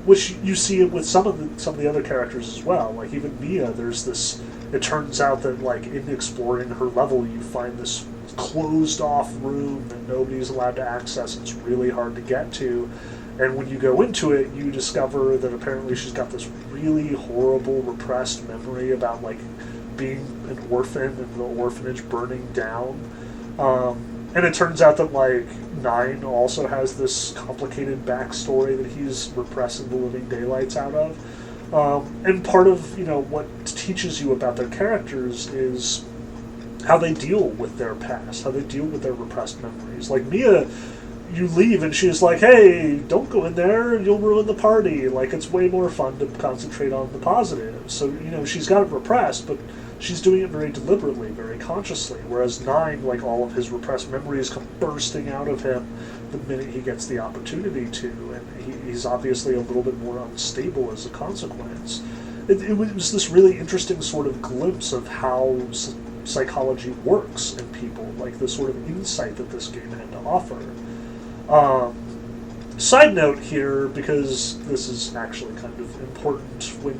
which you see it with some of the other characters as well. Like, even Mia, there's this. It turns out that, in exploring her level, you find this closed-off room that nobody's allowed to access. It's really hard to get to, and when you go into it, you discover that apparently she's got this really horrible, repressed memory about being an orphan and the orphanage burning down. And it turns out that, Nine also has this complicated backstory that he's repressing the living daylights out of. And part of, what teaches you about their characters is how they deal with their past, how they deal with their repressed memories. Like Mia, you leave and she's like, hey, don't go in there, you'll ruin the party. Like, it's way more fun to concentrate on the positives. So, she's got it repressed, but she's doing it very deliberately, very consciously. Whereas Nine, like, all of his repressed memories come bursting out of him the minute he gets the opportunity to, and he's obviously a little bit more unstable as a consequence. It was this really interesting sort of glimpse of how psychology works in people, like the sort of insight that this game had to offer. Side note here, because this is actually kind of important when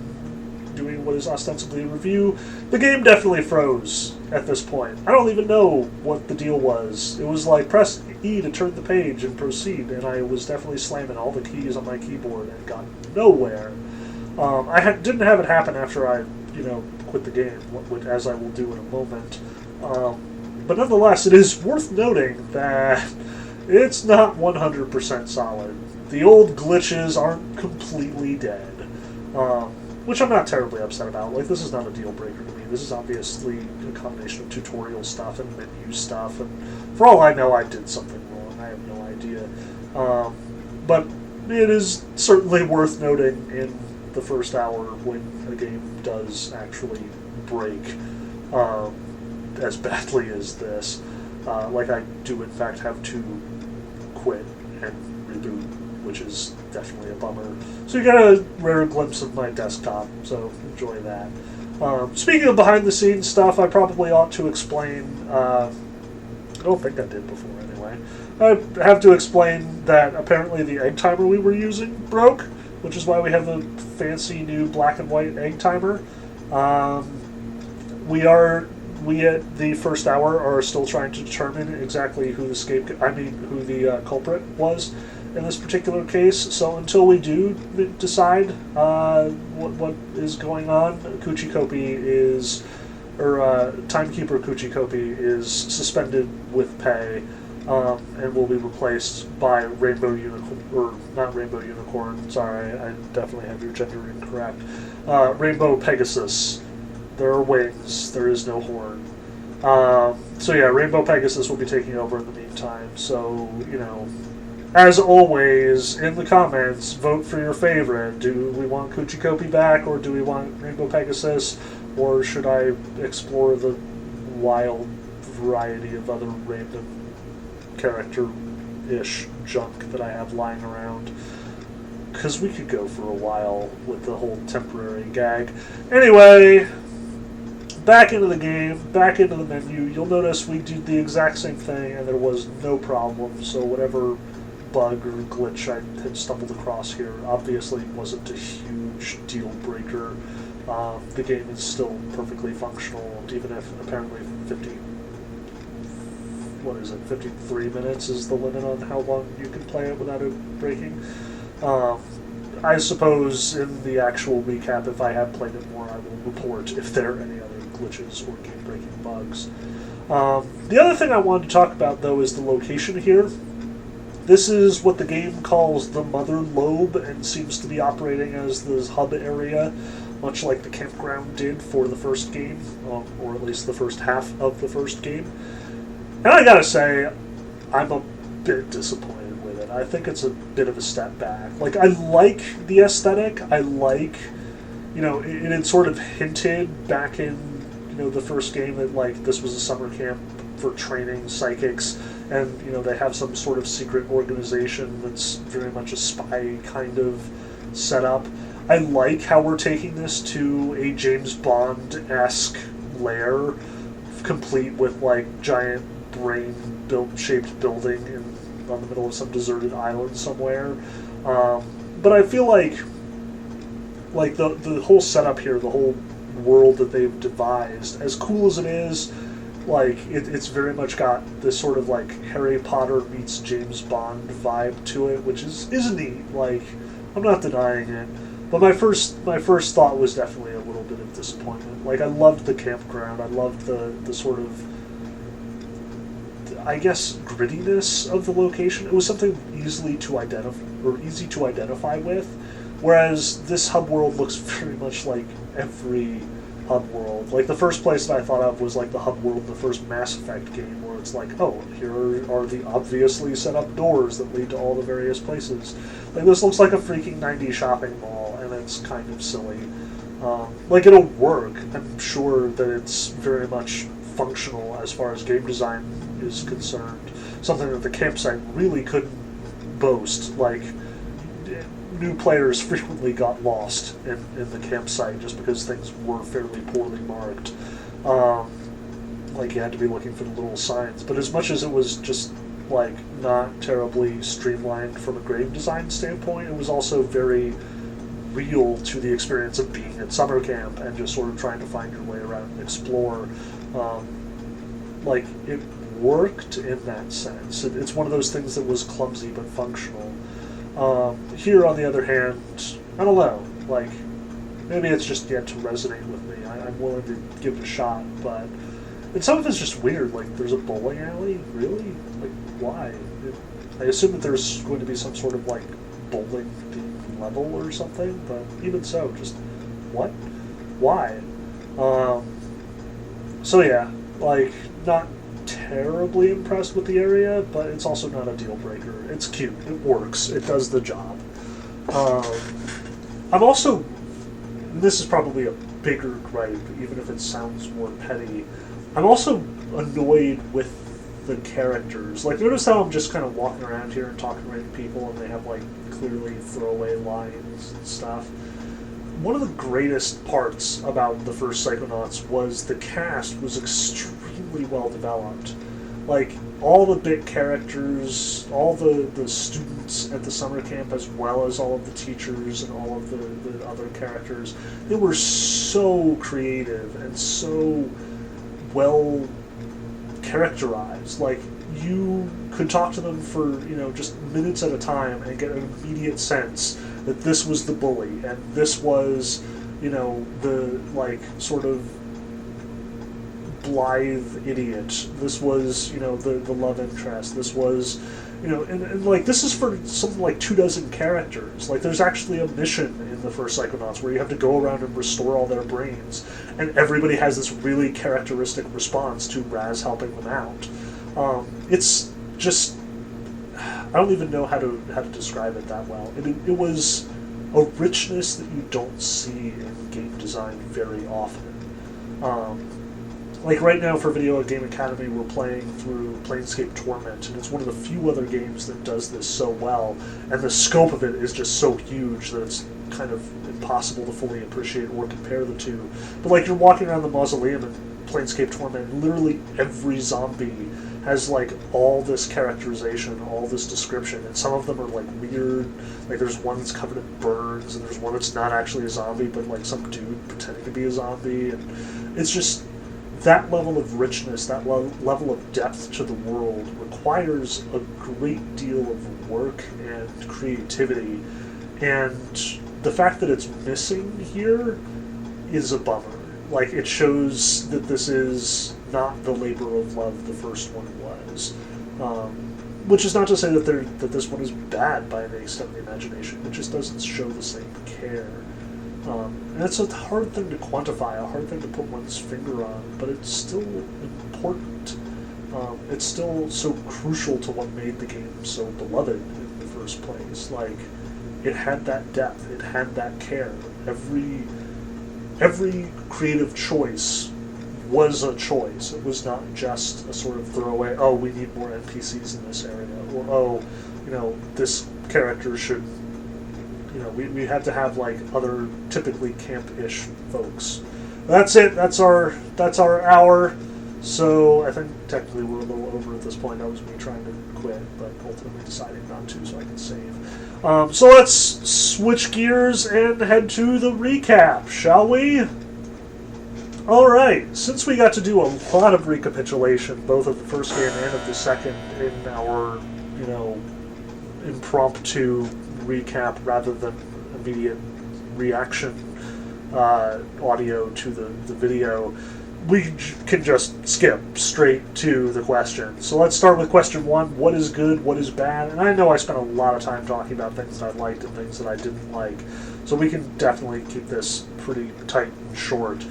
doing what is ostensibly a review, the game definitely froze at this point. I don't even know what the deal was. It was like, press E to turn the page and proceed, and I was definitely slamming all the keys on my keyboard and got nowhere. I didn't have it happen after I, quit the game, as I will do in a moment. But nonetheless, it is worth noting that it's not 100% solid. The old glitches aren't completely dead, which I'm not terribly upset about. Like, this is not a deal breaker to me. This is obviously a combination of tutorial stuff and menu stuff, and for all I know, I did something wrong. I have no idea. But it is certainly worth noting in the first hour when a game does actually break as badly as this. Like, I do in fact have to quit and reboot, which is definitely a bummer. So you get a rare glimpse of my desktop, so enjoy that. Speaking of behind-the-scenes stuff, I probably ought to explain... I don't think I did before, anyway. I have to explain that apparently the egg timer we were using broke, which is why we have the fancy new black and white egg timer. We at the first hour are still trying to determine exactly who the culprit was in this particular case. So until we do decide what is going on, Timekeeper Kuchikopi is suspended with pay, and will be replaced by Rainbow Unicorn, or not Rainbow Unicorn. Sorry, I definitely have your gender incorrect. Rainbow Pegasus. There are wings. There is no horn. So yeah, Rainbow Pegasus will be taking over in the meantime. So, as always, in the comments, vote for your favorite. Do we want Kuchikopi back, or do we want Rainbow Pegasus, or should I explore the wild variety of other random character-ish junk that I have lying around? Because we could go for a while with the whole temporary gag. Anyway, back into the game, back into the menu. You'll notice we did the exact same thing and there was no problem, so whatever bug or glitch I had stumbled across here obviously wasn't a huge deal breaker. The game is still perfectly functional, even if apparently 53 minutes is the limit on how long you can play it without it breaking. I suppose in the actual recap, if I have played it more, I will report if there are any other glitches or game-breaking bugs. The other thing I wanted to talk about, though, is the location here. This is what the game calls the Mother Lobe, and seems to be operating as the hub area, much like the campground did for the first game, or at least the first half of the first game. And I gotta say, I'm a bit disappointed with it. I think it's a bit of a step back. Like, I like the aesthetic. I like, it had sort of hinted back in, the first game that, like, this was a summer camp for training psychics, and, they have some sort of secret organization that's very much a spy kind of setup. I like how we're taking this to a James Bond-esque lair, complete with, like, giant brain-shaped building on the middle of some deserted island somewhere. But I feel like the whole setup here, the whole world that they've devised, as cool as it is, like, it's very much got this sort of, like, Harry Potter meets James Bond vibe to it, which is neat. Like, I'm not denying it. But my first thought was definitely a little bit of disappointment. Like, I loved the campground. I loved the sort of, I guess, grittiness of the location. It was something easy to identify with. Whereas this hub world looks very much like every hub world. Like, the first place that I thought of was like the hub world in the first Mass Effect game, where it's like, oh, here are the obviously set up doors that lead to all the various places. Like, this looks like a freaking 90s shopping mall, and it's kind of silly. Like, it'll work. I'm sure that it's very much functional as far as game design is concerned. Something that the campsite really couldn't boast. Like, new players frequently got lost in the campsite just because things were fairly poorly marked. Like, you had to be looking for the little signs. But as much as it was just, like, not terribly streamlined from a game design standpoint, it was also very real to the experience of being at summer camp and just sort of trying to find your way around and explore. Like, it worked in that sense. It's one of those things that was clumsy but functional. Here, on the other hand, I don't know. Like, maybe it's just yet to resonate with me. I'm willing to give it a shot, but... And some of it's just weird. Like, there's a bowling alley? Really? Like, why? I assume that there's going to be some sort of, like, bowling level or something, but even so, just what? Why? So yeah, like, not terribly impressed with the area, but it's also not a deal breaker. It's cute, it works, it does the job. I'm also, this is probably a bigger gripe, even if it sounds more petty, I'm also annoyed with the characters. Like, notice how I'm just kind of walking around here and talking to random people, and they have, like, clearly throwaway lines and stuff. One of the greatest parts about the first Psychonauts was the cast was extremely well developed. Like, all the bit characters, all the students at the summer camp, as well as all of the teachers and all of the other characters, they were so creative and so well characterized. Like, you could talk to them for, just minutes at a time and get an immediate sense that this was the bully, and this was, the, like, sort of blithe idiot. This was, the love interest. This was, and like, this is for something like 24 characters. Like, there's actually a mission in the first Psychonauts where you have to go around and restore all their brains, and everybody has this really characteristic response to Raz helping them out. It's just, I don't even know how to describe it that well. It was a richness that you don't see in game design very often. Like, right now for Video Game Academy, we're playing through Planescape Torment, and it's one of the few other games that does this so well, and the scope of it is just so huge that it's kind of impossible to fully appreciate or compare the two. But, like, you're walking around the mausoleum in Planescape Torment, and literally every zombie has, like, all this characterization, all this description, and some of them are, like, weird. Like, there's one that's covered in burns, and there's one that's not actually a zombie, but, like, some dude pretending to be a zombie, and it's just... That level of richness, that level of depth to the world requires a great deal of work and creativity, and the fact that it's missing here is a bummer. Like, it shows that this is not the labor of love the first one was. Which is not to say that this one is bad by any extent of the imagination. It just doesn't show the same care. And it's a hard thing to quantify, a hard thing to put one's finger on, but it's still important. It's still so crucial to what made the game so beloved in the first place. Like, it had that depth, it had that care. Every creative choice was a choice. It was not just a sort of throwaway, oh, we need more NPCs in this area, or, oh, this character should... we had to have, like, other typically camp-ish folks. That's it. That's our hour. So I think technically we're a little over at this point. That was me trying to quit, but ultimately deciding not to so I can save. So let's switch gears and head to the recap, shall we? Alright, since we got to do a lot of recapitulation, both of the first game and of the second, in our, impromptu recap rather than immediate reaction audio to the video, can just skip straight to the question. So let's start with question one. What is good? What is bad? And I know I spent a lot of time talking about things that I liked and things that I didn't like. So we can definitely keep this pretty tight and short.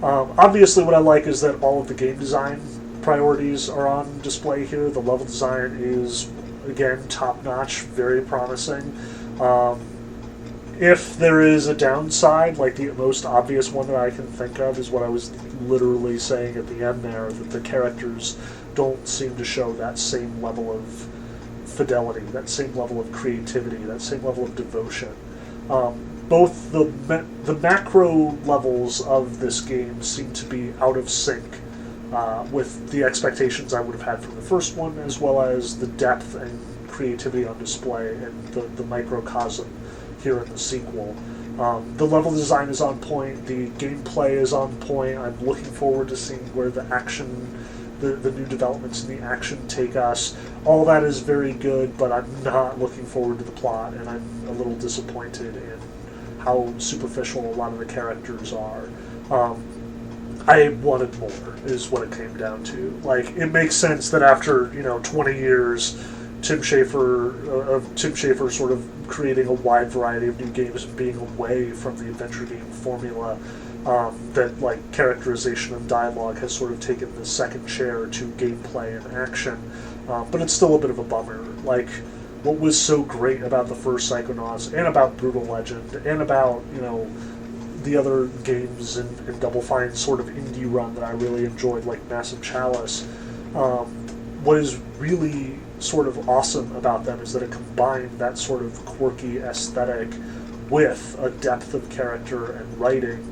Obviously, what I like is that all of the game design priorities are on display here. The level design is, again, top-notch, very promising. If there is a downside, like the most obvious one that I can think of is what I was literally saying at the end there, that the characters don't seem to show that same level of fidelity, that same level of creativity, that same level of devotion. Both the macro levels of this game seem to be out of sync with the expectations I would have had from the first one, as well as the depth and creativity on display and the microcosm here in the sequel. The level design is on point, the gameplay is on point. I'm looking forward to seeing where the action, the new developments in the action take us. All that is very good, but I'm not looking forward to the plot, and I'm a little disappointed in how superficial a lot of the characters are. I wanted more, is what it came down to. Like, it makes sense that after 20 years, Tim Schafer sort of creating a wide variety of new games and being away from the adventure game formula, that like characterization and dialogue has sort of taken the second chair to gameplay and action. But it's still a bit of a bummer. Like, what was so great about the first Psychonauts and about Brutal Legend and about the other games in Double Fine's sort of indie run that I really enjoyed, like Massive Chalice, what is really sort of awesome about them is that it combined that sort of quirky aesthetic with a depth of character and writing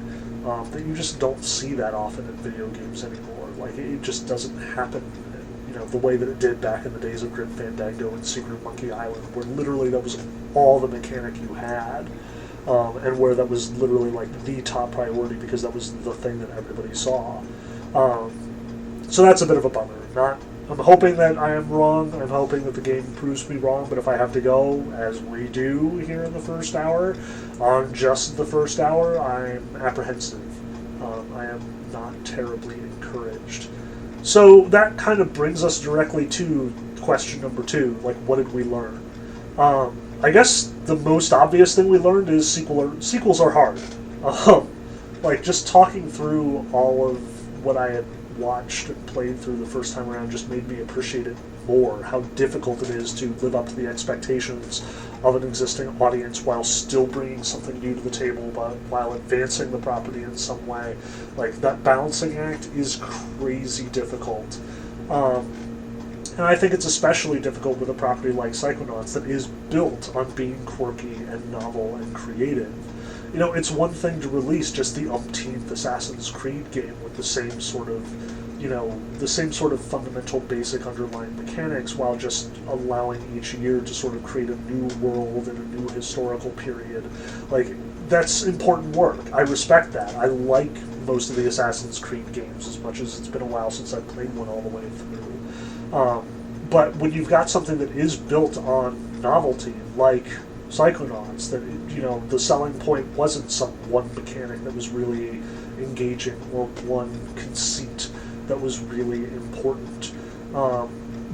that you just don't see that often in video games anymore. Like, it just doesn't happen, the way that it did back in the days of Grim Fandango and Secret Monkey Island, where literally that was all the mechanic you had, and where that was literally like the top priority because that was the thing that everybody saw. So that's a bit of a bummer. I'm hoping that I am wrong. I'm hoping that the game proves me wrong, but if I have to go, as we do here in the first hour, on just the first hour, I'm apprehensive. I am not terribly encouraged. So that kind of brings us directly to question number 2, like, what did we learn? I guess the most obvious thing we learned is sequels are hard. Like, just talking through all of what I had watched and played through the first time around just made me appreciate it more, how difficult it is to live up to the expectations of an existing audience while still bringing something new to the table, but while advancing the property in some way. Like, that balancing act is crazy difficult. And I think it's especially difficult with a property like Psychonauts that is built on being quirky and novel and creative. It's one thing to release just the umpteenth Assassin's Creed game with the same sort of fundamental basic underlying mechanics, while just allowing each year to sort of create a new world and a new historical period. Like, that's important work. I respect that. I like most of the Assassin's Creed games, as much as it's been a while since I've played one all the way through. But when you've got something that is built on novelty, like Psychonauts, that the selling point wasn't some one mechanic that was really engaging or one conceit that was really important.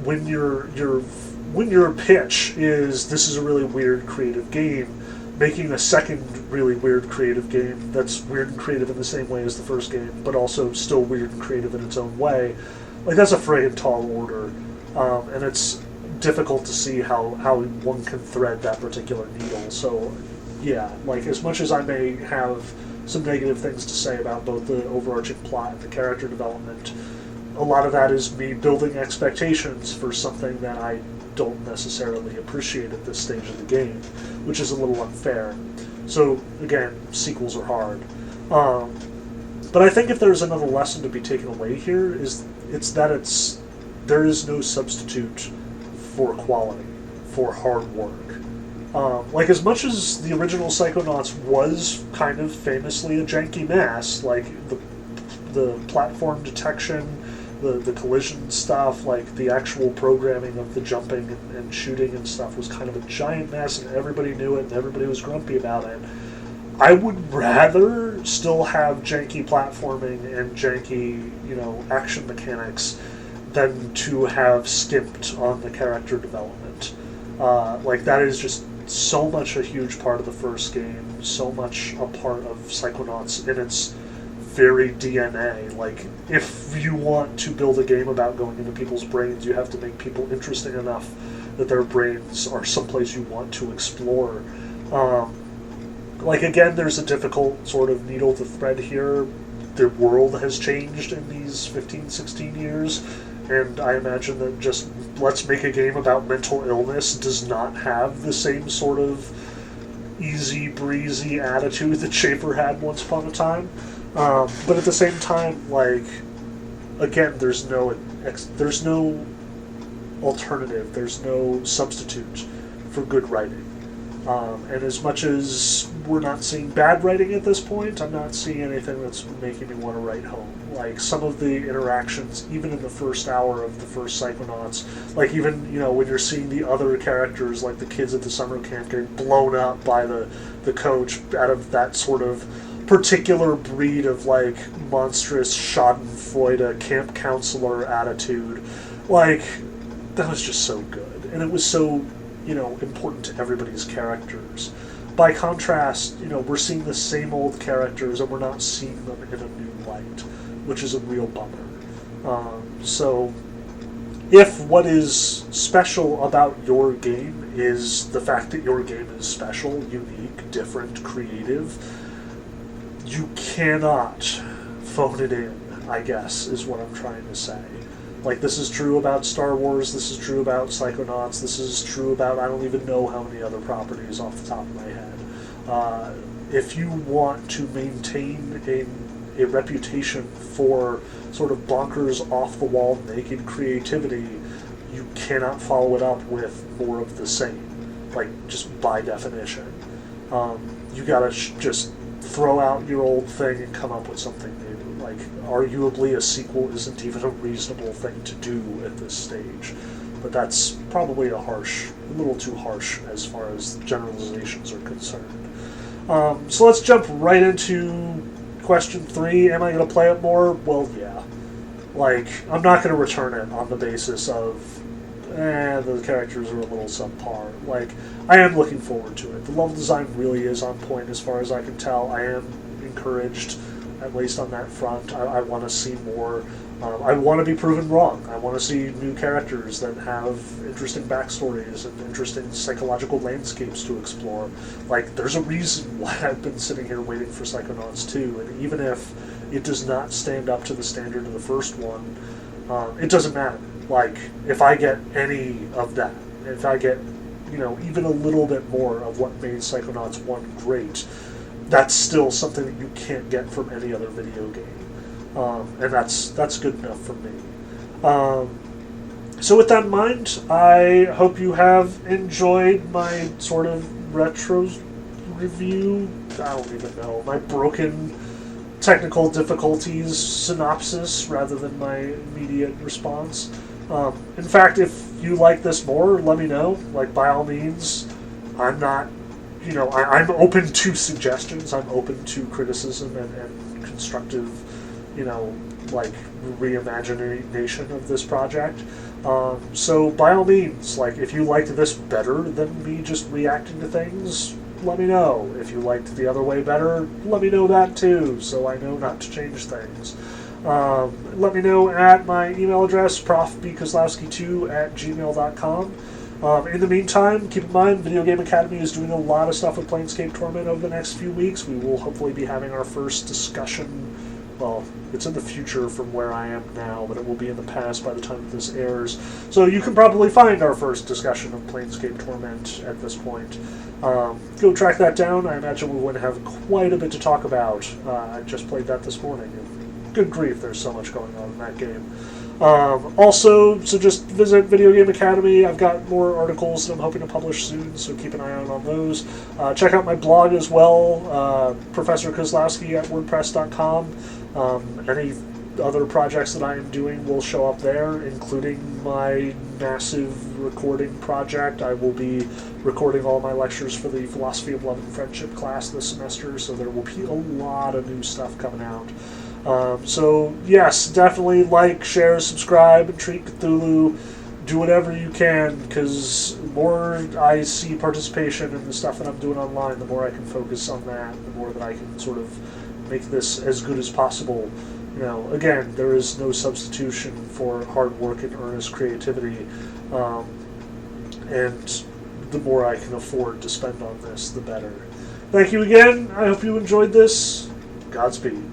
When your pitch is, this is a really weird creative game, making a second really weird creative game that's weird and creative in the same way as the first game, but also still weird and creative in its own way, like, that's a frayed tall order, and it's difficult to see how one can thread that particular needle. So, yeah, like, as much as I may have some negative things to say about both the overarching plot and the character development, a lot of that is me building expectations for something that I don't necessarily appreciate at this stage of the game, which is a little unfair. So, again, sequels are hard. But I think if there's another lesson to be taken away here, it's that there is no substitute for quality, for hard work. Like, as much as the original Psychonauts was kind of famously a janky mess, like the platform detection, the collision stuff, like the actual programming of the jumping and shooting and stuff was kind of a giant mess, and everybody knew it and everybody was grumpy about it. I would rather still have janky platforming and janky, action mechanics than to have skimped on the character development. That is just so much a huge part of the first game, so much a part of Psychonauts in its very DNA. Like, if you want to build a game about going into people's brains, you have to make people interesting enough that their brains are someplace you want to explore. Again, there's a difficult sort of needle to thread here. The world has changed in these 15, 16 years, and I imagine that just let's make a game about mental illness does not have the same sort of easy breezy attitude that Schaefer had once upon a time. But at the same time, again, there's no alternative, there's no substitute for good writing. And as much as we're not seeing bad writing at this point, I'm not seeing anything that's making me want to write home. Some of the interactions, even in the first hour of the first Psychonauts, even, when you're seeing the other characters, like the kids at the summer camp getting blown up by the coach out of that sort of particular breed of, monstrous schadenfreude camp counselor attitude, that was just so good. And it was so, important to everybody's characters. By contrast, we're seeing the same old characters and we're not seeing them in a new light, which is a real bummer. So, if what is special about your game is the fact that your game is special, unique, different, creative, you cannot phone it in, I guess, is what I'm trying to say. This is true about Star Wars, this is true about Psychonauts, this is true about I don't even know how many other properties off the top of my head. If you want to maintain a reputation for sort of bonkers, off-the-wall, naked creativity, you cannot follow it up with more of the same, just by definition. You gotta just throw out your old thing and come up with something new. Arguably a sequel isn't even a reasonable thing to do at this stage. But that's probably a little too harsh as far as generalizations are concerned. So let's jump right into question 3. Am I going to play it more? Well, yeah. I'm not going to return it on the basis of, the characters are a little subpar. I am looking forward to it. The level design really is on point as far as I can tell. I am encouraged, at least on that front. I want to see more. I want to be proven wrong. I want to see new characters that have interesting backstories and interesting psychological landscapes to explore. There's a reason why I've been sitting here waiting for Psychonauts 2, and even if it does not stand up to the standard of the first one, it doesn't matter. If I get any of that, if I get, even a little bit more of what made Psychonauts 1 great, that's still something that you can't get from any other video game. And that's good enough for me. So with that in mind, I hope you have enjoyed my sort of retro review. I don't even know. My broken technical difficulties synopsis rather than my immediate response. In fact, if you like this more, let me know. By all means, I'm not... I'm open to suggestions. I'm open to criticism and constructive, reimagination of this project. So by all means, if you liked this better than me just reacting to things, let me know. If you liked the other way better, let me know that too, so I know not to change things. Let me know at my email address, profbkozlowski2@gmail.com. In the meantime, keep in mind, Video Game Academy is doing a lot of stuff with Planescape Torment over the next few weeks. We will hopefully be having our first discussion. Well, it's in the future from where I am now, but it will be in the past by the time this airs. So you can probably find our first discussion of Planescape Torment at this point. Go track that down. I imagine we would have quite a bit to talk about. I just played that this morning. Good grief, there's so much going on in that game. Also, so just visit Video Game Academy. I've got more articles that I'm hoping to publish soon, so keep an eye out on those. Check out my blog as well, Professor Kozlowski at WordPress.com. Any other projects that I am doing will show up there, including my massive recording project. I will be recording all my lectures for the Philosophy of Love and Friendship class this semester, so there will be a lot of new stuff coming out. So, yes, definitely like, share, subscribe, and treat Cthulhu. Do whatever you can, because the more I see participation in the stuff that I'm doing online, the more I can focus on that, the more that I can sort of make this as good as possible. Again, there is no substitution for hard work and earnest creativity, and the more I can afford to spend on this, the better. Thank you again. I hope you enjoyed this. Godspeed.